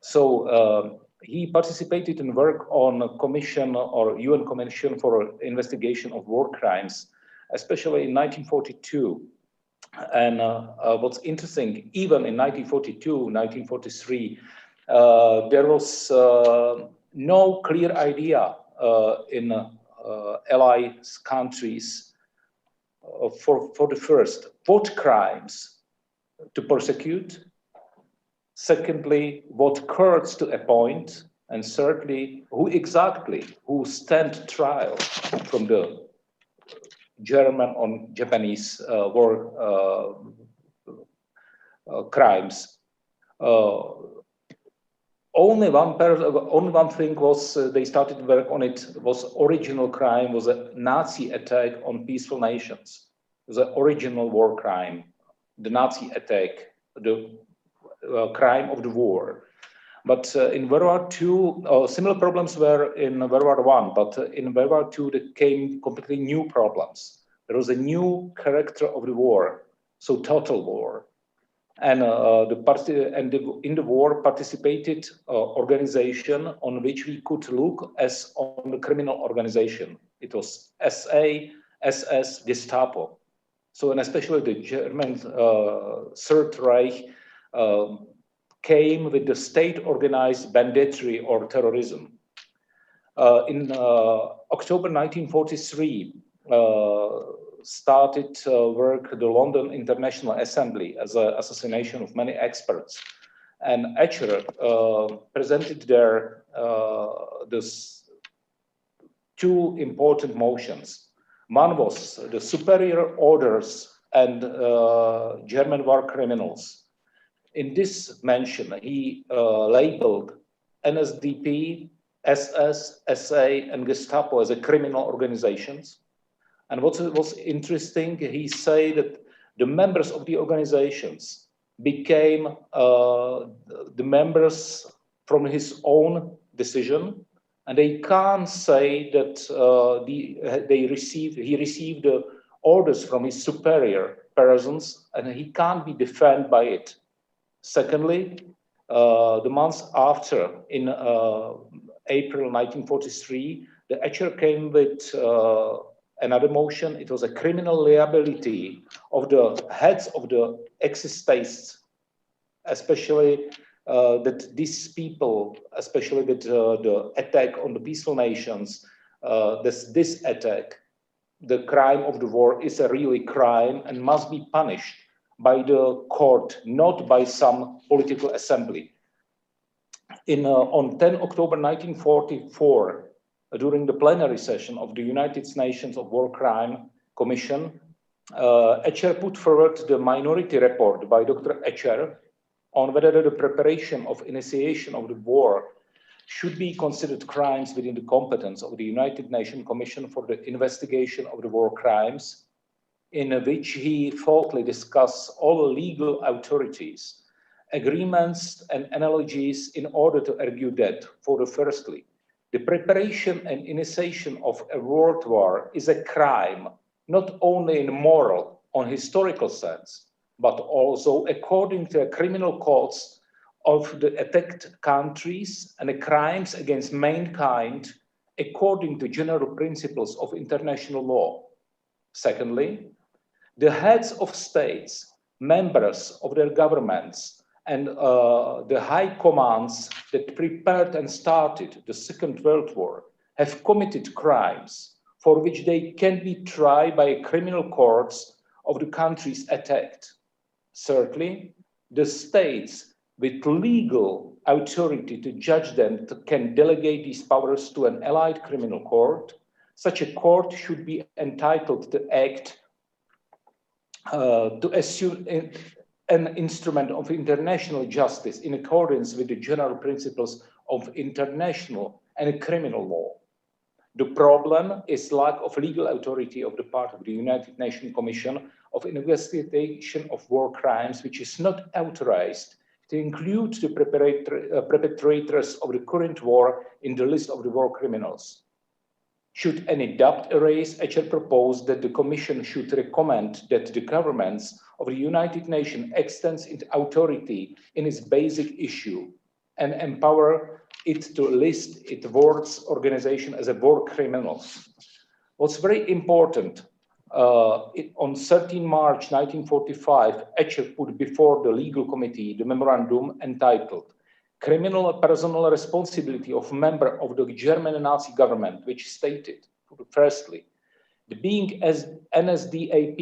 E: So he participated in work on a commission or UN Commission for Investigation of War Crimes, especially in 1942. And what's interesting, even in 1942, 1943, there was no clear idea in Allied countries for the first, what crimes to prosecute, secondly, what courts to appoint, and thirdly, who stand trial from the German or Japanese war crimes. Only one thing was they started work on it. Was original crime was a Nazi attack on peaceful nations. It was an original war crime, the Nazi attack, the crime of the war. But in World War II, similar problems were in World War I, but in World War II, there came completely new problems. There was a new character of the war, so total war. And in the war participated organization on which we could look as on the criminal organization. It was SA, SS, Gestapo. So, and especially the German Third Reich came with the state-organized banditry or terrorism. In October 1943, started work the London International Assembly as an assassination of many experts. And Etcher presented there this two important motions. One was the superior orders and German war criminals. In this mention, he labeled NSDP, SS, SA, and Gestapo as a criminal organizations. And what was interesting, he said that the members of the organizations became the members from his own decision, and they can't say that he received the orders from his superior persons, and he can't be defended by it. Secondly, the months after, in April 1943, the Etcher came with another motion. It was a criminal liability of the heads of the Axis states, especially that these people, especially that the attack on the peaceful nations, this attack, the crime of the war is a really crime and must be punished by the court, not by some political assembly. On 10 October 1944, during the plenary session of the United Nations of War Crime Commission, Etcher put forward the minority report by Dr. Etcher on whether the preparation of initiation of the war should be considered crimes within the competence of the United Nations Commission for the Investigation of the War Crimes, in which he thoughtfully discussed all legal authorities, agreements and analogies in order to argue that, for the firstly, the preparation and initiation of a world war is a crime, not only in moral or historical sense, but also according to criminal codes of the attacked countries and the crimes against mankind according to general principles of international law. Secondly, the heads of states, members of their governments, and the high commands that prepared and started the Second World War have committed crimes for which they can be tried by criminal courts of the countries attacked. Thirdly, the states with legal authority to judge them can delegate these powers to an allied criminal court. Such a court should be entitled to act to assume an instrument of international justice in accordance with the general principles of international and criminal law. The problem is lack of legal authority of the part of the United Nations Commission of Investigation of War Crimes, which is not authorized to include the perpetrators of the current war in the list of the war criminals. Should any doubt arise, Etcher proposed that the Commission should recommend that the governments of the United Nations extends its authority in its basic issue and empower it to list its war's organization as a war criminals. What's very important, on 13 March 1945, Etcher put before the legal committee the memorandum entitled Criminal Personal Responsibility of Member of the German Nazi Government, which stated, firstly, the being as NSDAP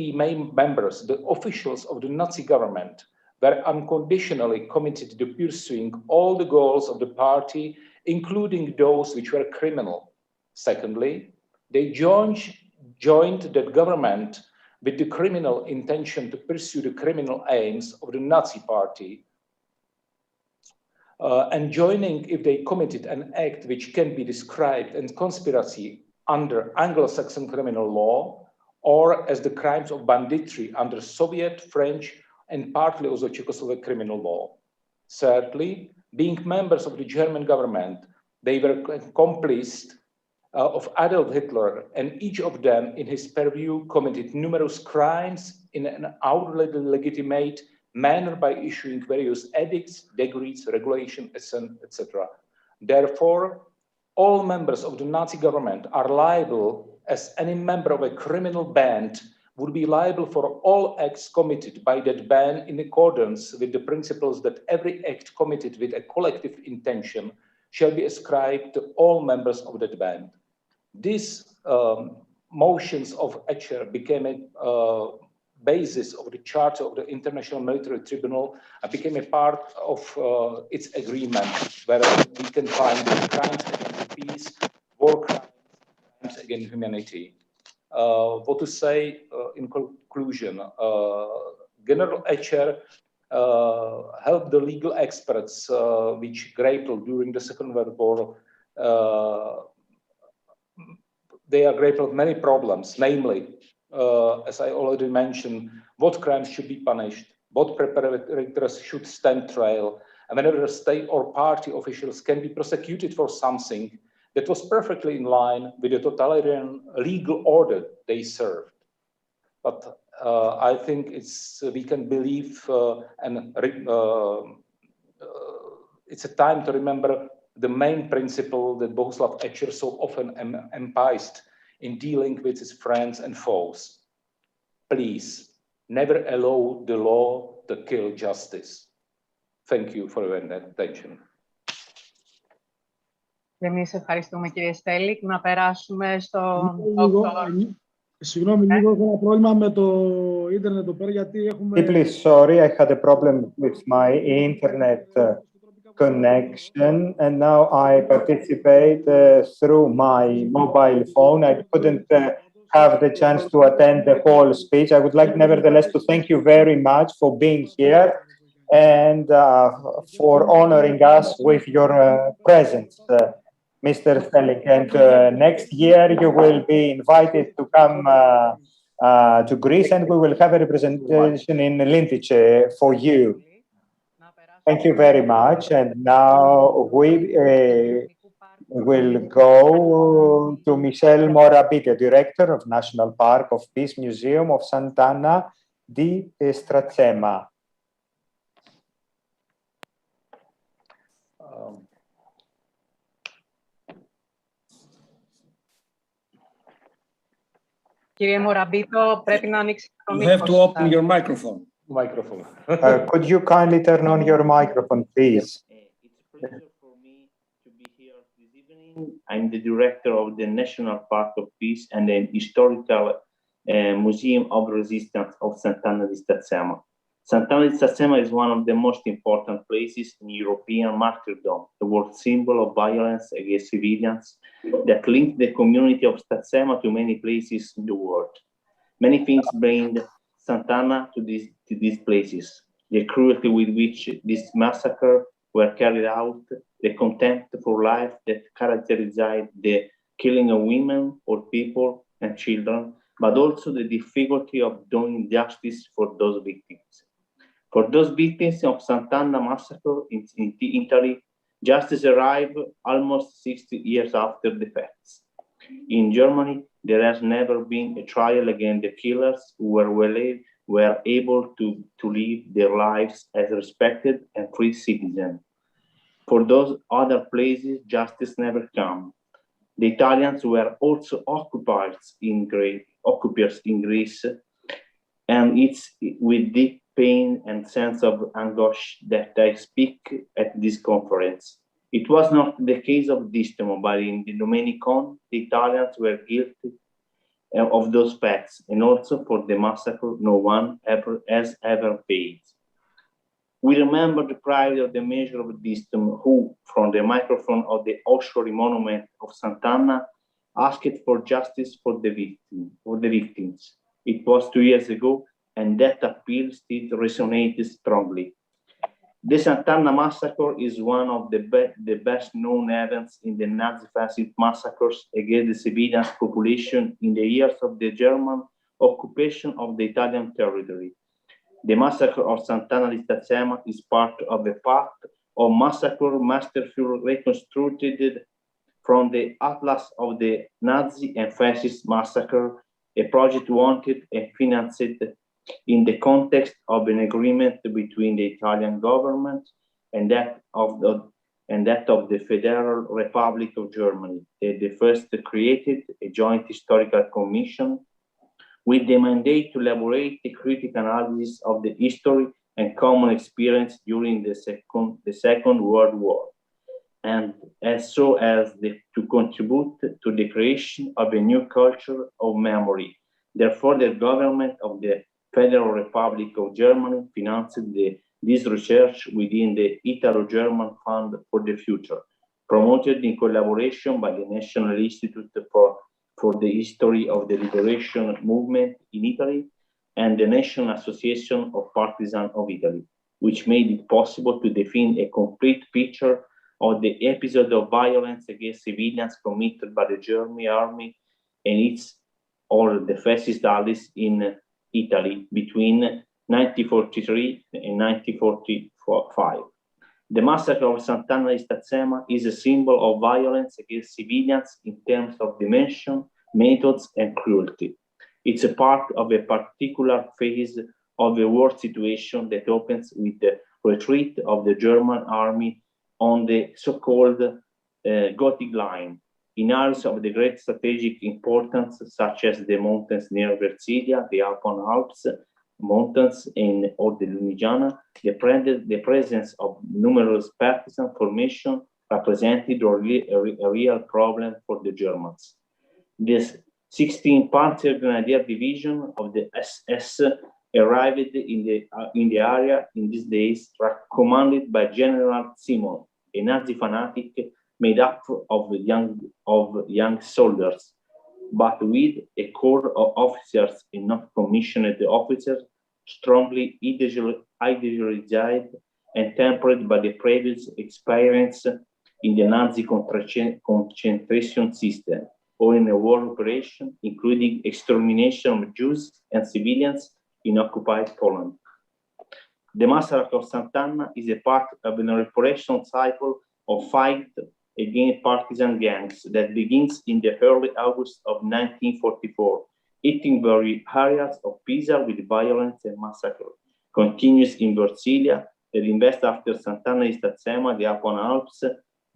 E: members, the officials of the Nazi government were unconditionally committed to pursuing all the goals of the party, including those which were criminal. Secondly, they joined that government with the criminal intention to pursue the criminal aims of the Nazi party, and joining if they committed an act which can be described as conspiracy under Anglo-Saxon criminal law, or as the crimes of banditry under Soviet, French, and partly also Czechoslovak criminal law. Thirdly, being members of the German government, they were accomplices of Adolf Hitler, and each of them, in his purview, committed numerous crimes in an outwardly legitimate manner by issuing various edicts, decrees, regulations, etc. Therefore, all members of the Nazi government are liable, as any member of a criminal band would be liable for all acts committed by that band in accordance with the principles that every act committed with a collective intention shall be ascribed to all members of that band. These motions of Etcher became a basis of the Charter of the International Military Tribunal and became a part of its agreement, where we can find crimes against peace, war crimes against humanity. What to say in conclusion? General Etcher helped the legal experts which grappled during the Second World War. They are grappled with many problems, namely, as I already mentioned, what crimes should be punished, what perpetrators should stand trial, and whether the state or party officials can be prosecuted for something that was perfectly in line with the totalitarian legal order they served. But I think we can believe it's a time to remember the main principle that Bohuslav Etcher so often emphasized in dealing with his friends and foes. Please, never allow the law to kill justice. Thank you for your attention.
A: Εμείς ευχαριστούμε, κύριε Στέλικ. Να περάσουμε στο...
F: Συγγνώμη, λίγο έχω ένα πρόβλημα με το ίντερνετ εδώ πέρα, γιατί έχουμε...
B: Deeply sorry, I had a problem with my internet connection, and now I participate through my mobile phone. I couldn't have the chance to attend the whole speech. I would like, nevertheless, to thank you very much for being here and for honoring us with your presence, Mr. Stelling. And next year, you will be invited to come to Greece, and we will have a representation in Lintice for you. Thank you very much. And now we will go to Michel Morabito, Director of National Park of Peace Museum of Santana di Stracema.
A: Κύριε Μοραμπίτο, πρέπει να ανοίξετε το
G: You have to open your microphone.
B: Could you kindly turn on your microphone, please?
H: It's a pleasure for me to be here This evening, I'm the director of the National Park of Peace and the Historical Museum of Resistance of Santana di Stazzema. Santana di Stazzema is one of the most important places in European martyrdom, a world symbol of violence against civilians that links the community of Stazzema to many places in the world. Many things bring Santana to these places. The cruelty with which this massacre were carried out, the contempt for life that characterized the killing of women, old people, and children, but also the difficulty of doing justice for those victims. For those victims of Santana Massacre in Italy, justice arrived almost 60 years after the facts. In Germany, there has never been a trial against the killers who were able to live their lives as respected and free citizens. For those other places, justice never came. The Italians were also occupiers in Greece, and it's with deep pain and sense of anguish that I speak at this conference. It was not the case of Distomo, but in the Domenicon, the Italians were guilty of those facts, and also for the massacre no one has ever paid. We remember the pride of the mayor of Distomo, who, from the microphone of the Auschwitz monument of Santana, asked for justice for the victims. It was 2 years ago, and that appeal still resonates strongly. The Santana Massacre is one of the best-known events in the Nazi-fascist massacres against the civilian population in the years of the German occupation of the Italian territory. The Massacre of Santana di Stazzema is part of a path of massacre masterfully reconstructed from the Atlas of the Nazi and Fascist Massacre, a project wanted and financed in the context of an agreement between the Italian government and that of the Federal Republic of Germany. They first created a joint historical commission with the mandate to elaborate a critical analysis of the history and common experience during the Second World War, and to contribute to the creation of a new culture of memory. Therefore, the government of the Federal Republic of Germany financed this research within the Italo-German Fund for the Future, promoted in collaboration by the National Institute for the History of the Liberation Movement in Italy and the National Association of Partisans of Italy, which made it possible to define a complete picture of the episode of violence against civilians committed by the German army and the fascist allies in Italy between 1943 and 1945. The Massacre of Santana di Stazzema is a symbol of violence against civilians in terms of dimension, methods, and cruelty. It's a part of a particular phase of the war situation that opens with the retreat of the German army on the so-called Gothic Line, in areas of the great strategic importance, such as the mountains near Versilia, the Alpine Alps mountains or the Lunigiana. The presence of numerous partisan formations represented a real problem for the Germans. This 16th Panzer Grenadier Division of the SS arrived in the area in these days, commanded by General Simon, a Nazi fanatic made up of young soldiers, but with a corps of officers and not commissioned officers, strongly ideologized and tempered by the previous experience in the Nazi concentration system or in a war operation, including extermination of Jews and civilians in occupied Poland. The Massacre of Santana is a part of an operation cycle of fight against partisan gangs that begins in the early August of 1944, hitting various areas of Pisa with violence and massacre, continues in Versilia, that invests after Santana di Stazzema, the Alpine Alps,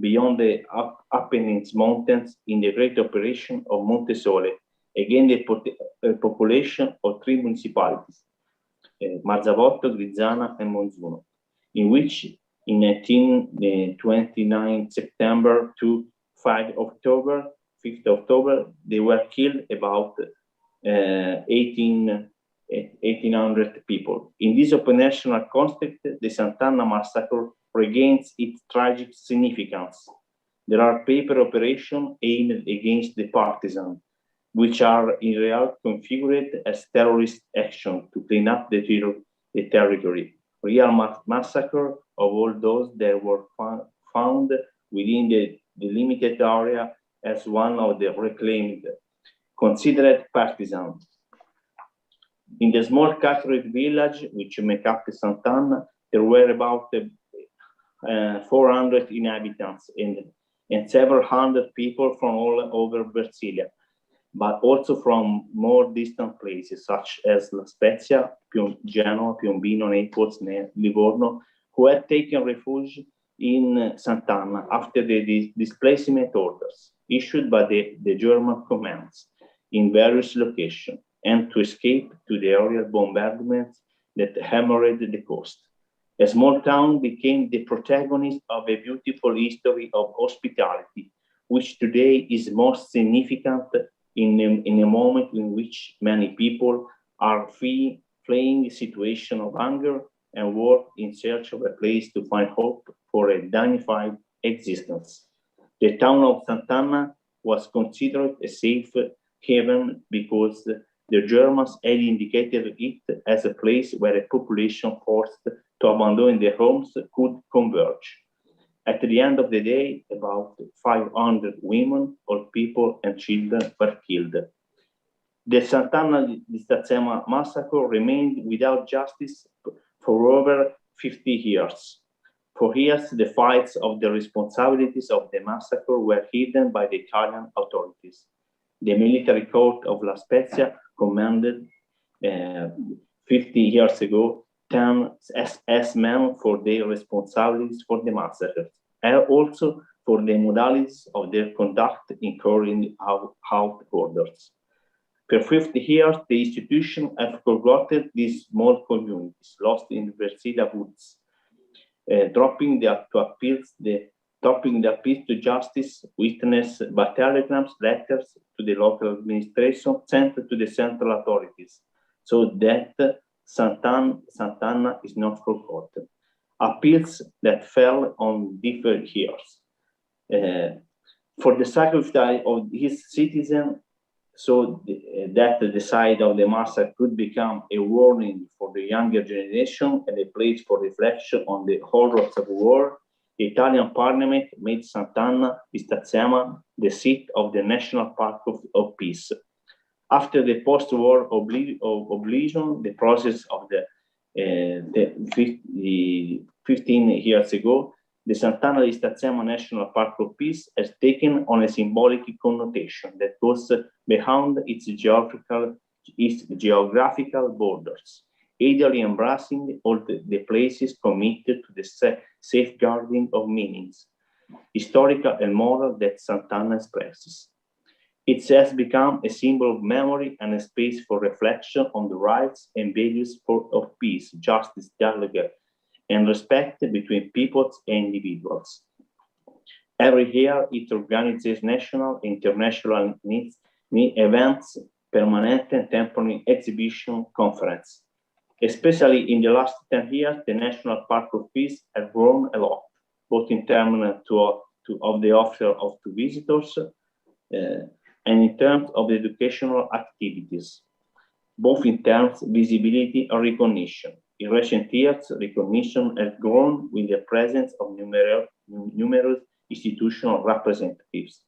H: beyond the Apennines Mountains in the great operation of Monte Sole, against the population of 3 municipalities, Marzabotto, Grizzana, and Monzuno, in which in 29 September to 5 October, 5th October, they were killed about 1,800 people. In this operational context, the Santana Massacre regains its tragic significance. There are paper operations aimed against the partisans, which are in reality configured as terrorist action to clean up the territory. Real massacre of all those that were found within the limited area as one of the reclaimed, considered partisans. In the small Catholic village, which make up the Santana, there were about 400 inhabitants and several hundred people from all over Brasilia, but also from more distant places such as La Spezia, Genoa, Piombino, Naples, Livorno, who had taken refuge in Sant'Anna after the displacement orders issued by the German commands in various locations and to escape to the aerial bombardments that hammered the coast. A small town became the protagonist of a beautiful history of hospitality, which today is most significant in a moment in which many people are fleeing a situation of hunger and war in search of a place to find hope for a dignified existence. The town of Sant'Anna was considered a safe haven because the Germans had indicated it as a place where a population forced to abandon their homes could converge. At the end of the day, about 500 women, old people, and children were killed. The Santana Distomo massacre remained without justice for over 50 years. For years, the fights of the responsibilities of the massacre were hidden by the Italian authorities. The military court of La Spezia commanded 50 years ago 10 SS men for their responsibilities for the massacres, and also for the modalities of their conduct in carrying out orders. For 50 years, the institution have forgotten these small communities lost in the Brasilia woods, dropping the appeals to justice witnessed by telegrams, letters to the local administration sent to the central authorities, so that Sant'Anna is not forgotten. Appeals that fell on different years. For the sacrifice of his citizens, so that the site of the massacre could become a warning for the younger generation and a place for reflection on the horrors of war, the Italian parliament made Sant'Anna Distomo the seat of the National Park of Peace. After the post-war oblivion, the process of the 15 years ago, the Santana Distomo National Park of Peace has taken on a symbolic connotation that goes beyond its geographical borders, ideally embracing all the places committed to the safeguarding of meanings, historical and moral, that Sant'Anna expresses. It has become a symbol of memory and a space for reflection on the rights and values of peace, justice, dialogue, and respect between peoples and individuals. Every year, it organizes national and international events, permanent and temporary exhibition, conference. Especially in the last 10 years, the National Park of Peace has grown a lot, both in terms of the offer to visitors and in terms of the educational activities, both in terms of visibility and recognition. In recent years, recognition has grown with the presence of numerous institutional representatives.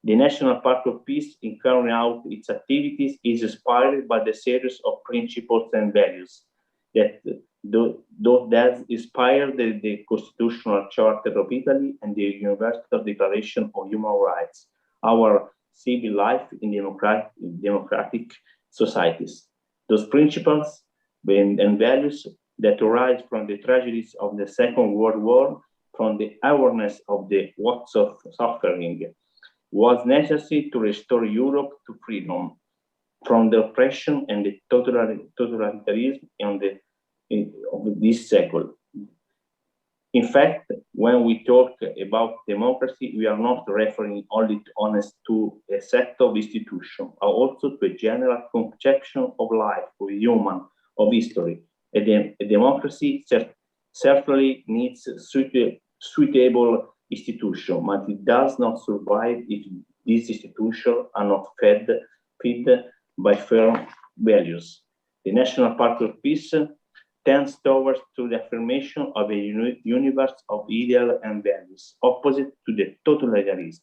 H: The National Park of Peace, in carrying out its activities, is inspired by the series of principles and values that inspire the Constitutional Charter of Italy and the Universal Declaration of Human Rights, our civil life in democratic societies. Those principles and values that arise from the tragedies of the Second World War, from the awareness of the works of suffering, was necessary to restore Europe to freedom from the oppression and the totalitarianism of this cycle. In fact, when we talk about democracy, we are not referring only to a set of institutions, but also to a general conception of life, of human, of history. A democracy certainly needs suitable institutions, but it does not survive if these institutions are not fed by firm values. The National Party of Peace tends towards to the affirmation of a universe of ideals and values, opposite to the totalitarianism.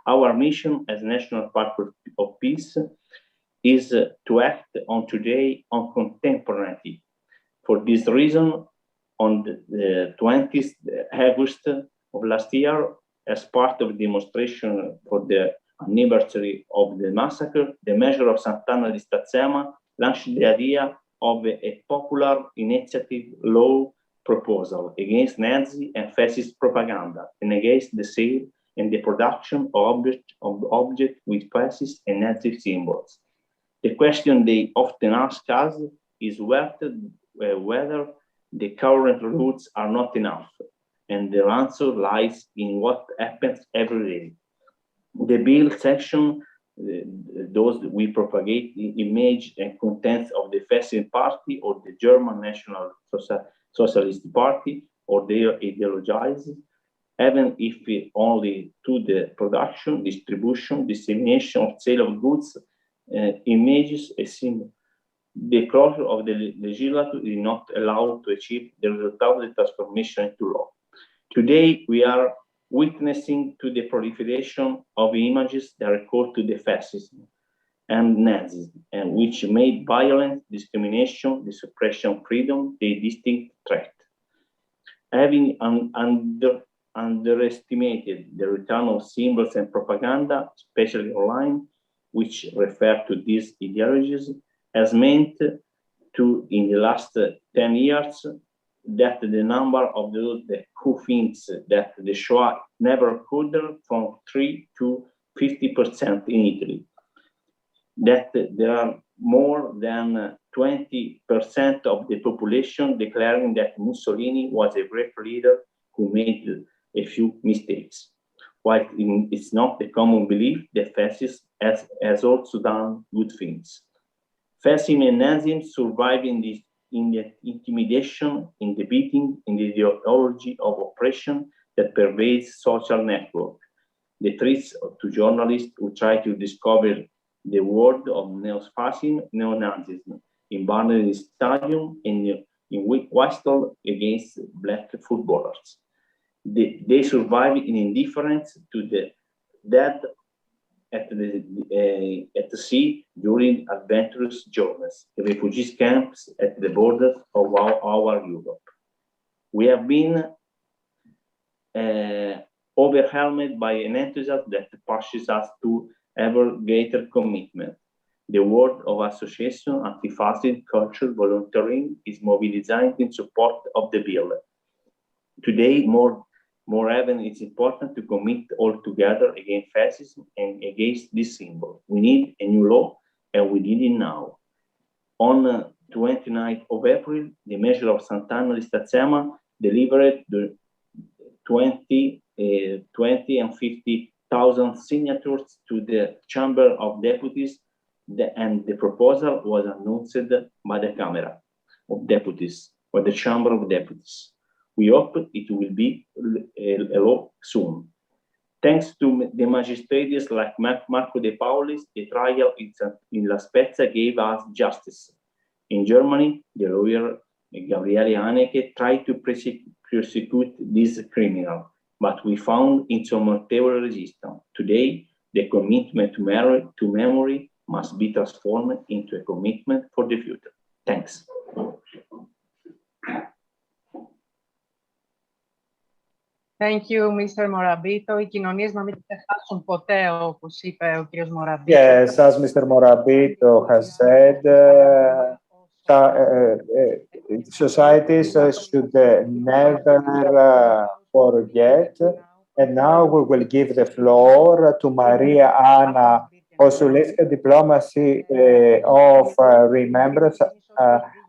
H: Our mission as National Party of Peace is to act on today, on contemporaneity. For this reason, on the 20th August of last year, as part of the demonstration for the anniversary of the massacre, the Massacre of Santana di Stazzema launched the idea of a popular initiative law proposal against Nazi and fascist propaganda and against the sale and the production of objects with fascist and Nazi symbols. The question they often ask us is whether the current rules are not enough, and the answer lies in what happens every day. The bill section, those we propagate the image and contents of the fascist party or the German National Socialist Party, or their ideologies, even if only to the production, distribution, dissemination, or sale of goods, images, a symbol. The closure of the legislature is not allowed to achieve the result of the transformation into law. Today, we are witnessing to the proliferation of images that recall to the fascism and Nazism, and which made violence, discrimination, the suppression of freedom the distinct threat. Having underestimated the return of symbols and propaganda, especially online, which refer to these ideologies, has meant to, in the last 10 years, that the number of those who thinks that the Shoah never occurred from 3 to 50% in Italy. That there are more than 20% of the population declaring that Mussolini was a great leader who made a few mistakes. While it's not a common belief that fascism has also done good things. Fascism and Nazism survive in the intimidation, in the beating, in the ideology of oppression that pervades social network. The threats to journalists who try to discover the world of neo-fascism, neo-Nazism, in Barney Stadium and in Westall against black footballers. They survive in indifference to the dead at the sea during adventurous journeys, refugee camps at the borders of our Europe. We have been overwhelmed by an enthusiasm that pushes us to ever greater commitment. The world of association, anti-fascist culture volunteering is mobilizing in support of the bill. Today, more even, it's important to commit all together against fascism and against this symbol. We need a new law, and we need it now. On 29th of April, the Massacre of Santana di Stazzema delivered the 20 and 50,000 signatures to the Chamber of Deputies, and the proposal was announced by the Camera of Deputies, or the Chamber of Deputies. We hope it will be a law soon. Thanks to the magistrates like Marco De Paulis, the trial in La Spezia gave us justice. In Germany, the lawyer Gabriele Haneke tried to prosecute this criminal, but we found insurmountable resistance. Today, the commitment to memory must be transformed into a commitment for the future. Thanks.
A: Thank you, Mr. Morabito. Οι κοινωνίες να μην ξεχάσουν ποτέ, όπως είπε ο κύριος Morabito.
B: Yes, as Mr. Morabito has said, societies should never forget. And now we will give the floor to Maria Anna Osuleska, Diplomacy of Remembrance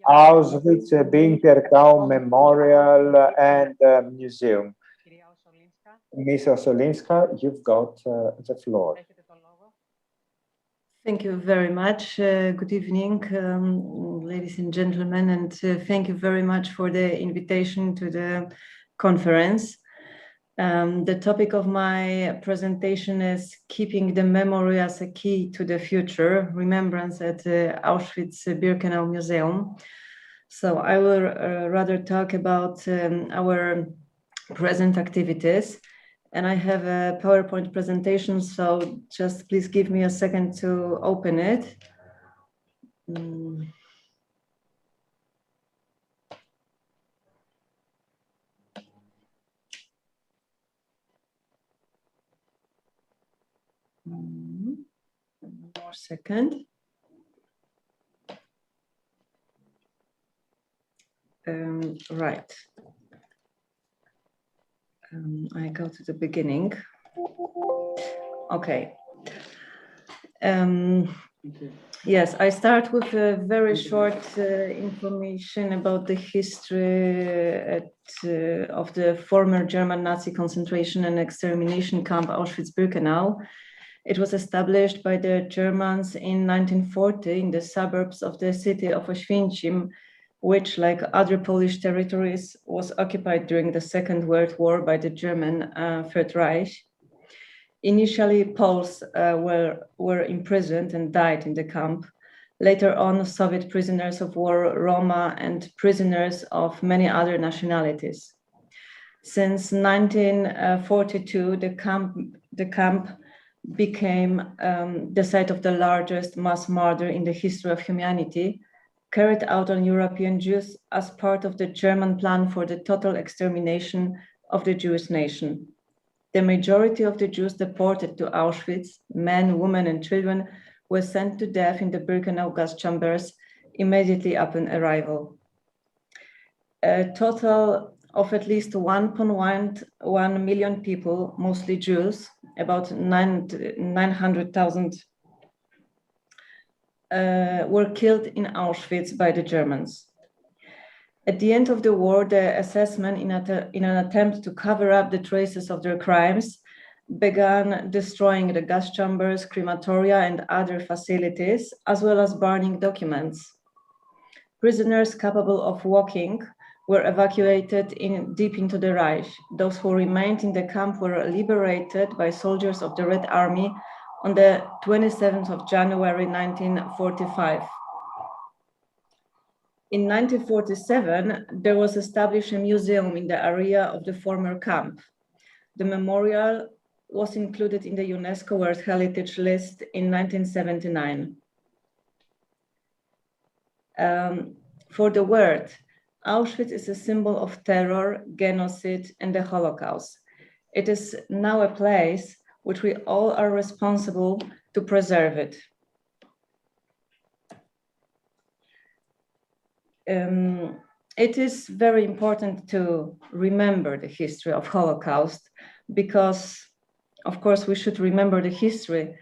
B: Auschwitz, Birkenau Memorial and Museum. Ms. Osolinska, you've got the floor.
I: Thank you very much. Good evening, ladies and gentlemen, and thank you very much for the invitation to the conference. The topic of my presentation is keeping the memory as a key to the future, remembrance at the Auschwitz-Birkenau Museum. So I will rather talk about our present activities. And I have a PowerPoint presentation, so just please give me a second to open it. One more second. Right. I go to the beginning. Okay. Yes, I start with a very short information about the history of the former German Nazi concentration and extermination camp Auschwitz-Birkenau. It was established by the Germans in 1940 in the suburbs of the city of Oświęcim, which, like other Polish territories, was occupied during the Second World War by the German Third Reich. Initially, Poles were imprisoned and died in the camp. Later on, Soviet prisoners of war, Roma, and prisoners of many other nationalities. Since 1942, the camp became the site of the largest mass murder in the history of humanity, carried out on European Jews as part of the German plan for the total extermination of the Jewish nation. The majority of the Jews deported to Auschwitz, men, women, and children, were sent to death in the Birkenau gas chambers immediately upon arrival. A total of at least 1.1 million people, mostly Jews, about 900,000, were killed in Auschwitz by the Germans. At the end of the war, the assessment, in an attempt to cover up the traces of their crimes, began destroying the gas chambers, crematoria, and other facilities, as well as burning documents. Prisoners capable of walking were evacuated deep into the Reich. Those who remained in the camp were liberated by soldiers of the Red Army on the 27th of January, 1945. In 1947, there was established a museum in the area of the former camp. The memorial was included in the UNESCO World Heritage List in 1979. For the word, Auschwitz is a symbol of terror, genocide, and the Holocaust. It is now a place which we all are responsible to preserve it. It is very important to remember the history of Holocaust because, of course, we should remember the history.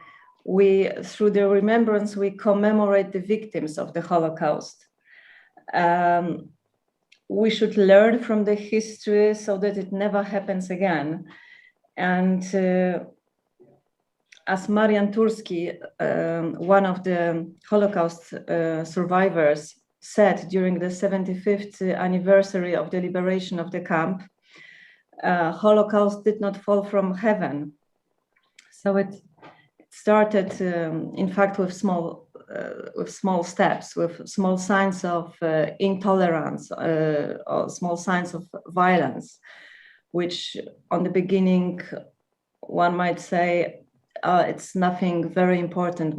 I: Through the remembrance, we commemorate the victims of the Holocaust. We should learn from the history so that it never happens again. And as Marian Turski, one of the Holocaust survivors, said during the 75th anniversary of the liberation of the camp, Holocaust did not fall from heaven. So it started, in fact, with small steps, with small signs of intolerance, or small signs of violence, which on the beginning, one might say, it's nothing very important,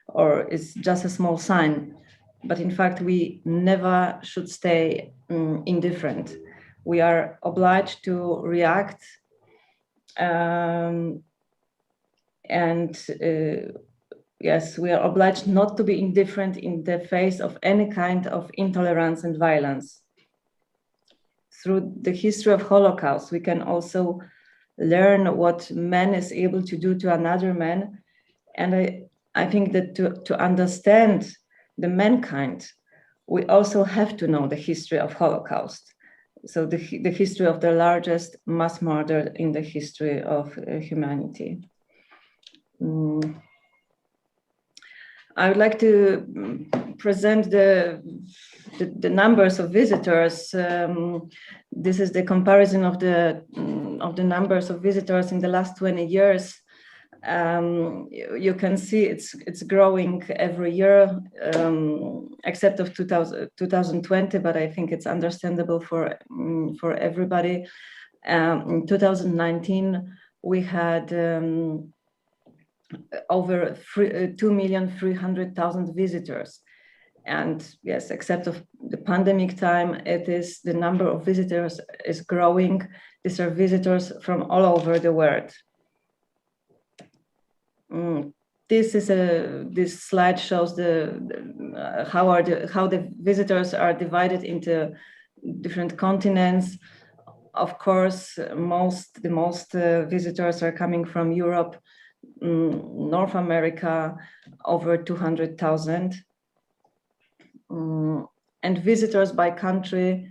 I: or it's just a small sign. But in fact, we never should stay indifferent. We are obliged to react, yes, we are obliged not to be indifferent in the face of any kind of intolerance and violence. Through the history of Holocaust, we can also learn what man is able to do to another man. And I think that to understand the mankind, we also have to know the history of Holocaust. So the history of the largest mass murder in the history of humanity. I would like to present the numbers of visitors. This is the comparison of the numbers of visitors in the last 20 years. You can see it's growing every year, except of 2020, but I think it's understandable for everybody. In 2019, we had over 2,300,000 visitors. And yes, except of the pandemic time, the number of visitors is growing. These are visitors from all over the world. This slide shows how the visitors are divided into different continents. Of course, the most visitors are coming from Europe, North America, over 200,000. And visitors by country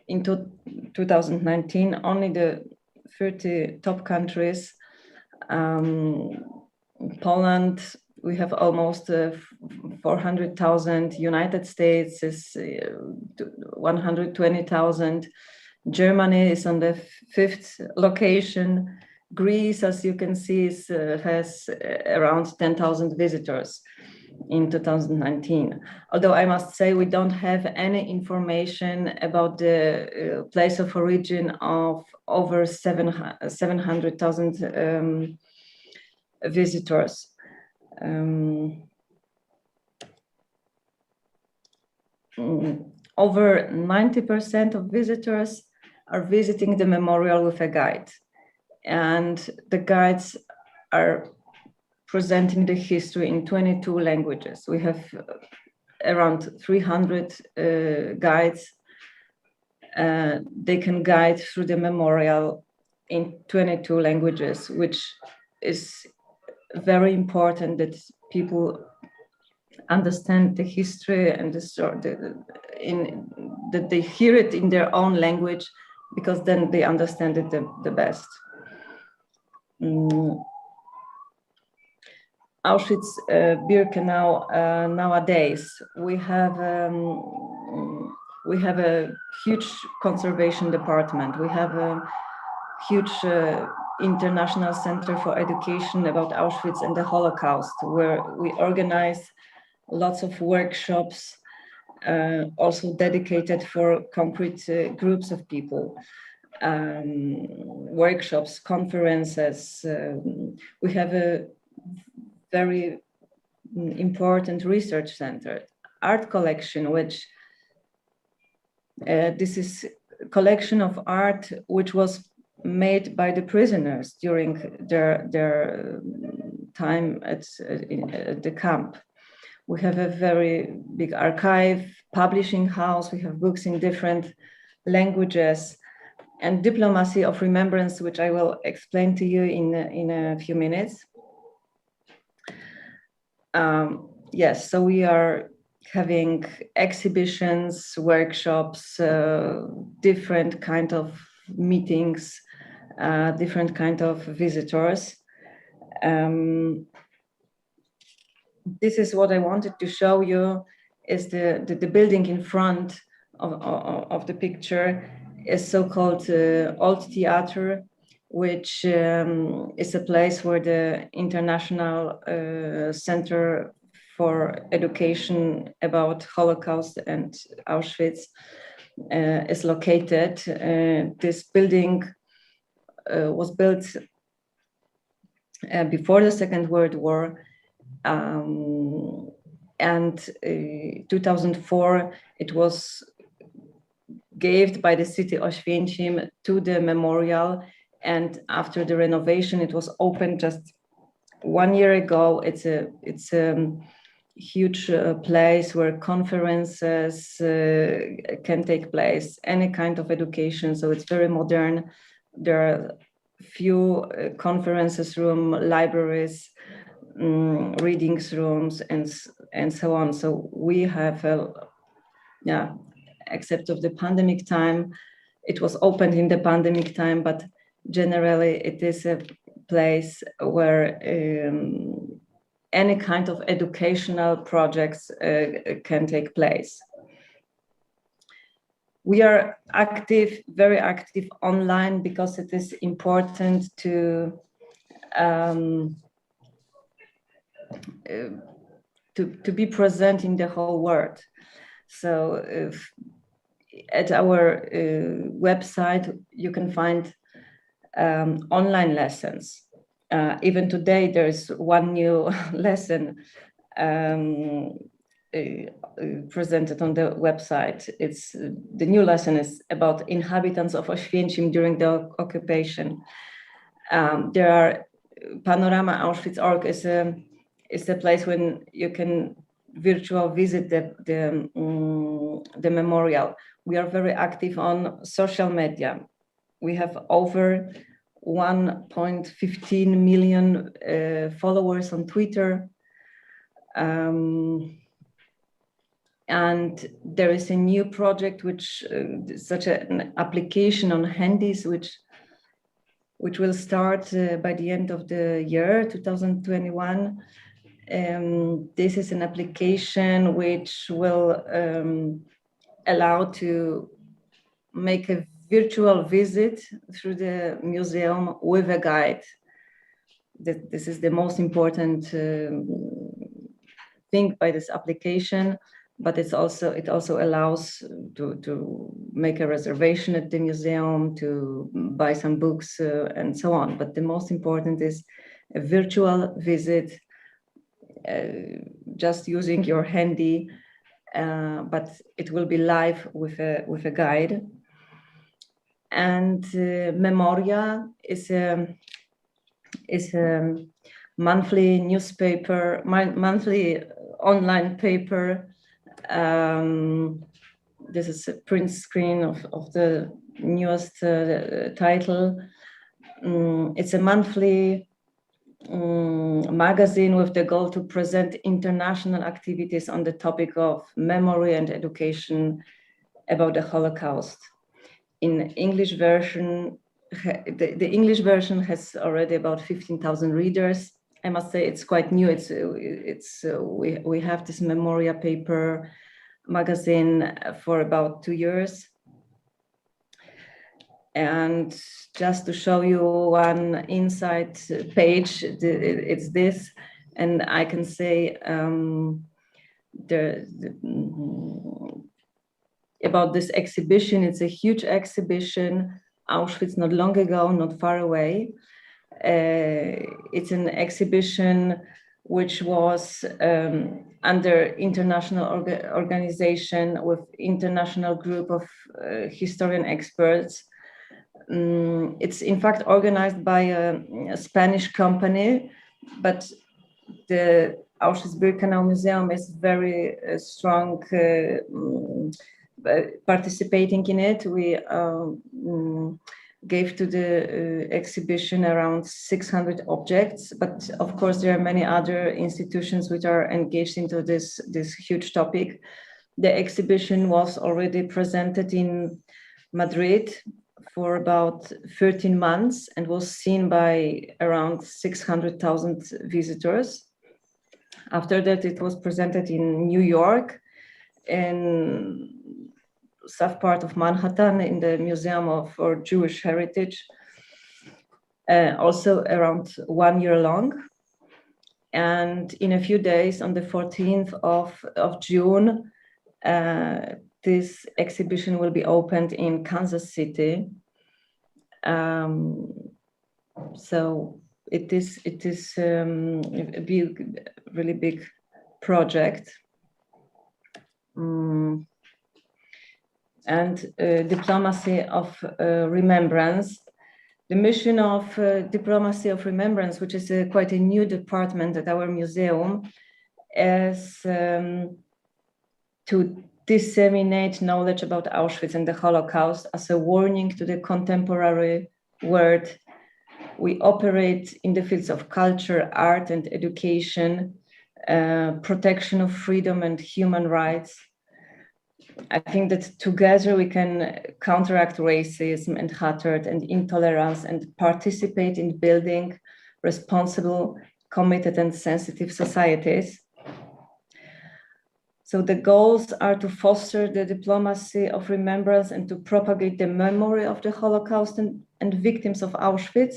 I: in 2019, only the 30 top countries. Poland, we have almost 400,000. United States is 120,000. Germany is on the 5th location. Greece, as you can see, has around 10,000 visitors in 2019. Although I must say we don't have any information about the place of origin of over 700,000 visitors. Over 90% of visitors are visiting the memorial with a guide. And the guides are presenting the history in 22 languages. We have around 300 guides. They can guide through the memorial in 22 languages, which is very important that people understand the history and that they hear it in their own language, because then they understand it the best. Auschwitz, Birkenau, nowadays we have a huge conservation department. We have a huge international center for education about Auschwitz and the Holocaust, where we organize lots of workshops, also dedicated for concrete groups of people. Workshops, conferences. We have a very important research center, art collection, which this is a collection of art which was made by the prisoners during their time at the camp. We have a very big archive, publishing house. We have books in different languages, and diplomacy of remembrance, which I will explain to you in a few minutes. Yes, so we are having exhibitions, workshops, different kind of meetings, different kind of visitors. This is what I wanted to show you, is the building in front of the picture is so-called Old Theater, which is a place where the International Center for Education about Holocaust and Auschwitz is located. This building was built before the Second World War, and 2004 it was given by the city of Święcim to the memorial, and after the renovation it was opened just 1 year ago. It's a huge place where conferences can take place, any kind of education, so it's very modern. There are few conferences room, libraries, readings rooms, and so on. So we have a yeah, except of the pandemic time. It was opened in the pandemic time, but generally it is a place where any kind of educational projects can take place. We are active, very active online, because it is important to be present in the whole world. So at our website, you can find online lessons. Even today, there's one new lesson presented on the website. It's the new lesson is about inhabitants of Oświęcim during the occupation. There are Panorama Auschwitz.org is a place when you can virtual visit the memorial. We are very active on social media. We have over 1.15 million followers on Twitter. And there is a new project, which such an application on handies, which will start by the end of the year 2021. This is an application which will allow to make a virtual visit through the museum with a guide. This is the most important thing by this application, but it also allows to make a reservation at the museum, to buy some books and so on. But the most important is a virtual visit, just using your handy, but it will be live with a guide. And Memoria is a monthly newspaper, monthly online paper. This is a print screen of the newest title. It's a monthly magazine with the goal to present international activities on the topic of memory and education about the Holocaust. In English version, the English version has already about 15,000 readers. I must say it's quite new. We have this Memoria paper magazine for about 2 years. And just to show you one inside page, it's this, and I can say about this exhibition. It's a huge exhibition, Auschwitz not long ago, not far away. It's an exhibition which was under international organization with international group of historian experts. It's in fact organized by a Spanish company, but the Auschwitz-Birkenau Museum is very strong participating in it. We gave to the exhibition around 600 objects, but of course there are many other institutions which are engaged into this huge topic. The exhibition was already presented in Madrid for about 13 months and was seen by around 600,000 visitors. After that, it was presented in New York, in south part of Manhattan, in the Museum for Jewish Heritage, also around 1 year long. And in a few days, on the 14th of June, this exhibition will be opened in Kansas City. So it is a really big project. And diplomacy of remembrance. The mission of diplomacy of remembrance, which is quite a new department at our museum, is to disseminate knowledge about Auschwitz and the Holocaust as a warning to the contemporary world. We operate in the fields of culture, art, and education, protection of freedom and human rights. I think that together we can counteract racism and hatred and intolerance and participate in building responsible, committed, and sensitive societies. So the goals are to foster the diplomacy of remembrance and to propagate the memory of the Holocaust and victims of Auschwitz,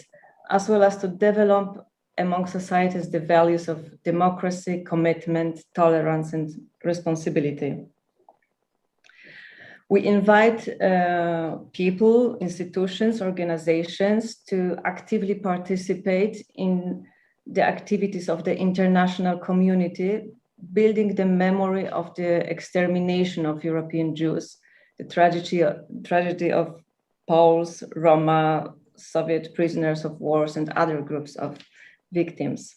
I: as well as to develop among societies the values of democracy, commitment, tolerance, and responsibility. We invite people, institutions, organizations to actively participate in the activities of the international community, building the memory of the extermination of European Jews, the tragedy of Poles, Roma, Soviet prisoners of wars, and other groups of victims.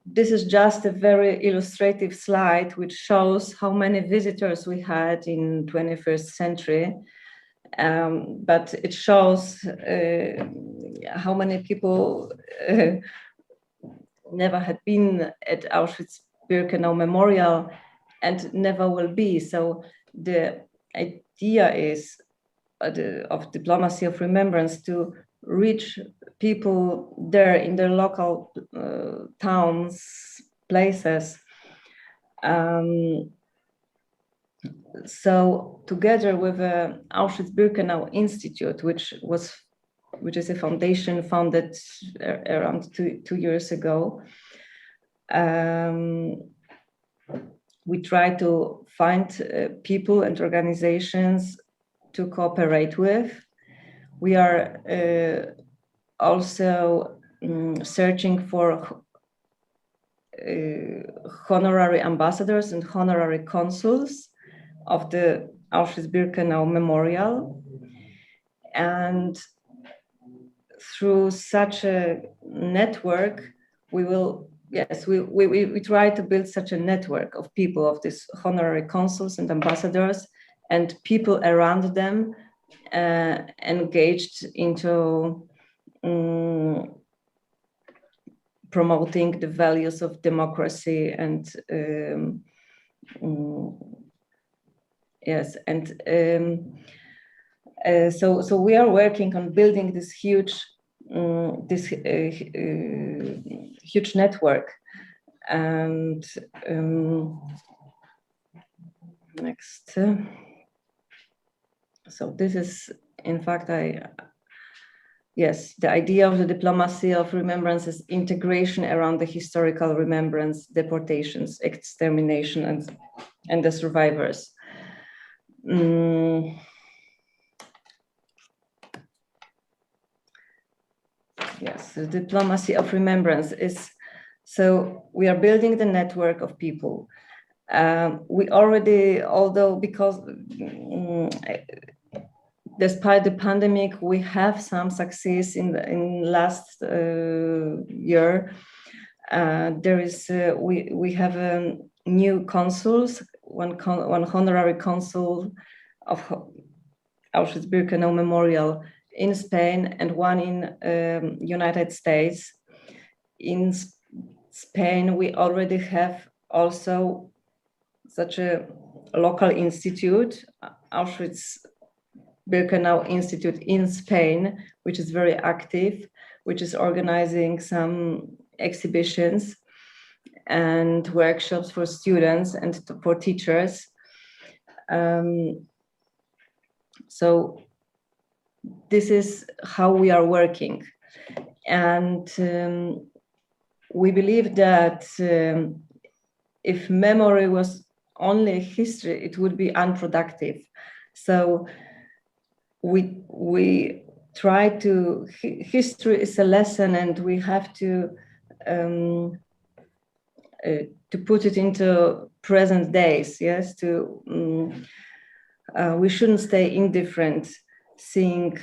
I: This is just a very illustrative slide which shows how many visitors we had in 21st century, but it shows how many people never had been at Auschwitz-Birkenau Memorial and never will be. So the idea is of diplomacy of remembrance to reach people there in their local towns, places. So together with Auschwitz-Birkenau Institute, which is a foundation founded around two years ago, we try to find people and organizations to cooperate with. We are also searching for honorary ambassadors and honorary consuls of the Auschwitz-Birkenau Memorial. And through such a network, we will, yes, we try to build such a network of people, of these honorary consuls and ambassadors and people around them engaged into promoting the values of democracy and yes, and so we are working on building this huge huge network. And next. So this is, in fact, yes, the idea of the diplomacy of remembrance is integration around the historical remembrance, deportations, extermination, and the survivors. Yes, the diplomacy of remembrance is, so we are building the network of people. We already, although because despite the pandemic, we have some success in last year. There is we have new consuls, one honorary consul of Auschwitz-Birkenau Memorial in Spain and one in United States. In Spain, we already have also such a local institute, Auschwitz-Birkenau Institute in Spain, which is very active, which is organizing some exhibitions and workshops for students and for teachers. So this is how we are working. And we believe that if memory was only history, it would be unproductive. So we try to, history is a lesson and we have to put it into present days, yes, we shouldn't stay indifferent seeing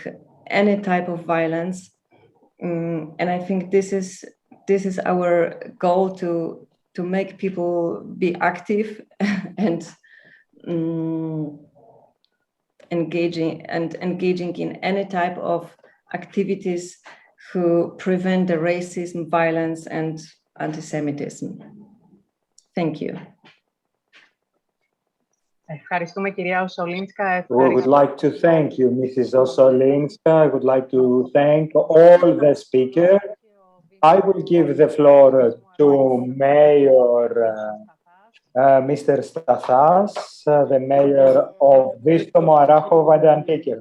I: any type of violence. And I think this is our goal, to make people be active and engaging in any type of activities who prevent the racism, violence, and anti-Semitism. Thank you.
A: Ευχαριστούμε, κυρία Οσολίνσκα.
B: We would like to thank you, Mrs. Osolinska. I would like to thank all the speakers. I will give the floor to Mayor Mr. Stathas, the mayor of Distomo, Arachova, and Antike.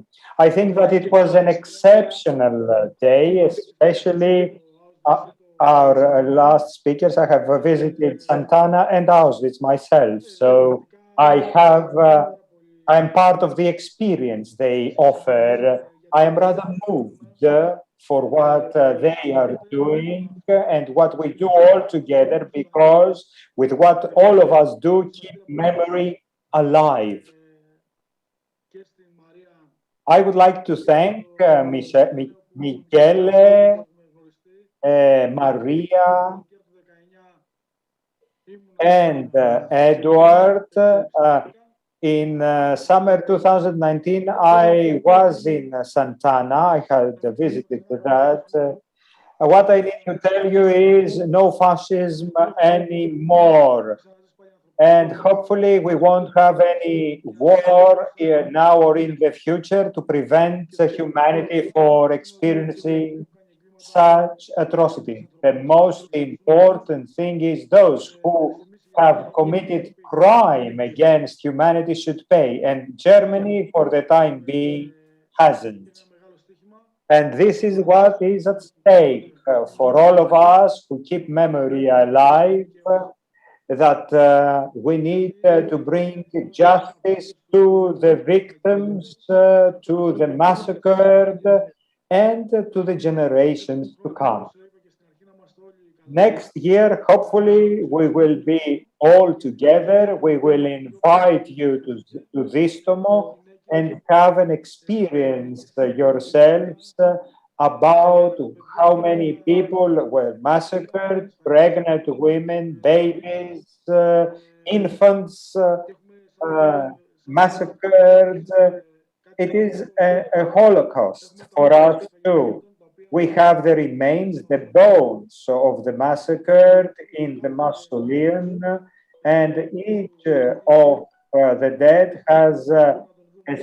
B: I think that it was an exceptional day, especially our last speakers. I have visited Santana and Auschwitz myself, so I'm part of the experience they offer. I am rather moved for what they are doing and what we do all together, because with what all of us do, keep memory alive. I would like to thank Michele, Maria, and Edward. In summer 2019, I was in Santana. I had visited that. What I need to tell you is no fascism anymore. And hopefully we won't have any war now or in the future to prevent humanity for experiencing such atrocity. The most important thing is those who have committed crime against humanity should pay, and Germany, for the time being, hasn't. And this is what is at stake for all of us who keep memory alive, that we need to bring justice to the victims, to the massacred, and to the generations to come. Next year, hopefully, we will be all together. We will invite you to Distomo and have an experience yourselves about how many people were massacred, pregnant women, babies, infants massacred. It is a Holocaust for us too. We have the remains, the bones of the massacred in the mausoleum, and each of the dead has a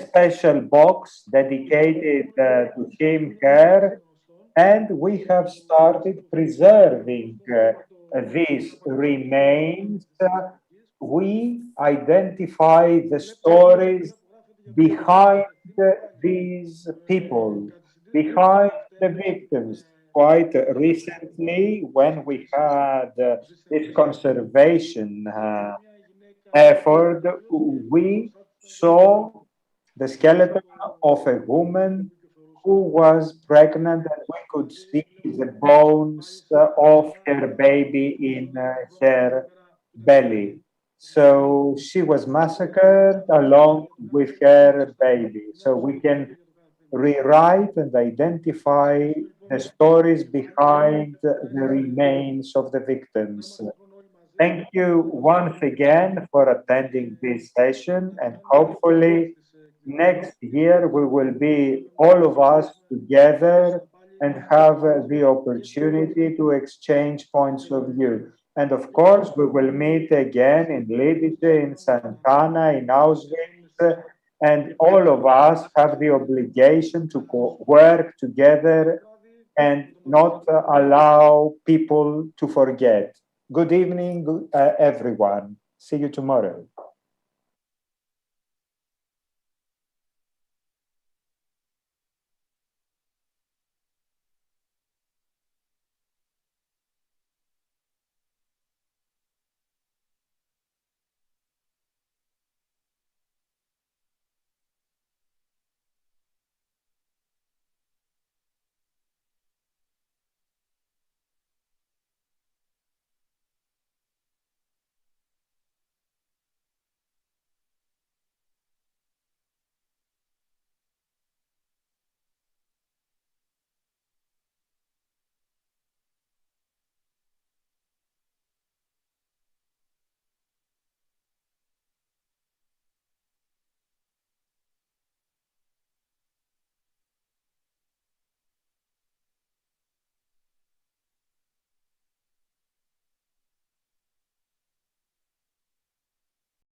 B: special box dedicated to him, her, and we have started preserving these remains. We identify the stories behind these people, behind the victims. Quite recently, when we had this conservation effort, we saw the skeleton of a woman who was pregnant, and we could see the bones of her baby in her belly. So she was massacred along with her baby. So we can rewrite and identify the stories behind the remains of the victims. Thank you once again for attending this session, and hopefully next year we will be all of us together and have the opportunity to exchange points of view. And of course, we will meet again in Lidice, in Santana, in Auschwitz, and all of us have the obligation to work together and not allow people to forget. Good evening, everyone. See you tomorrow.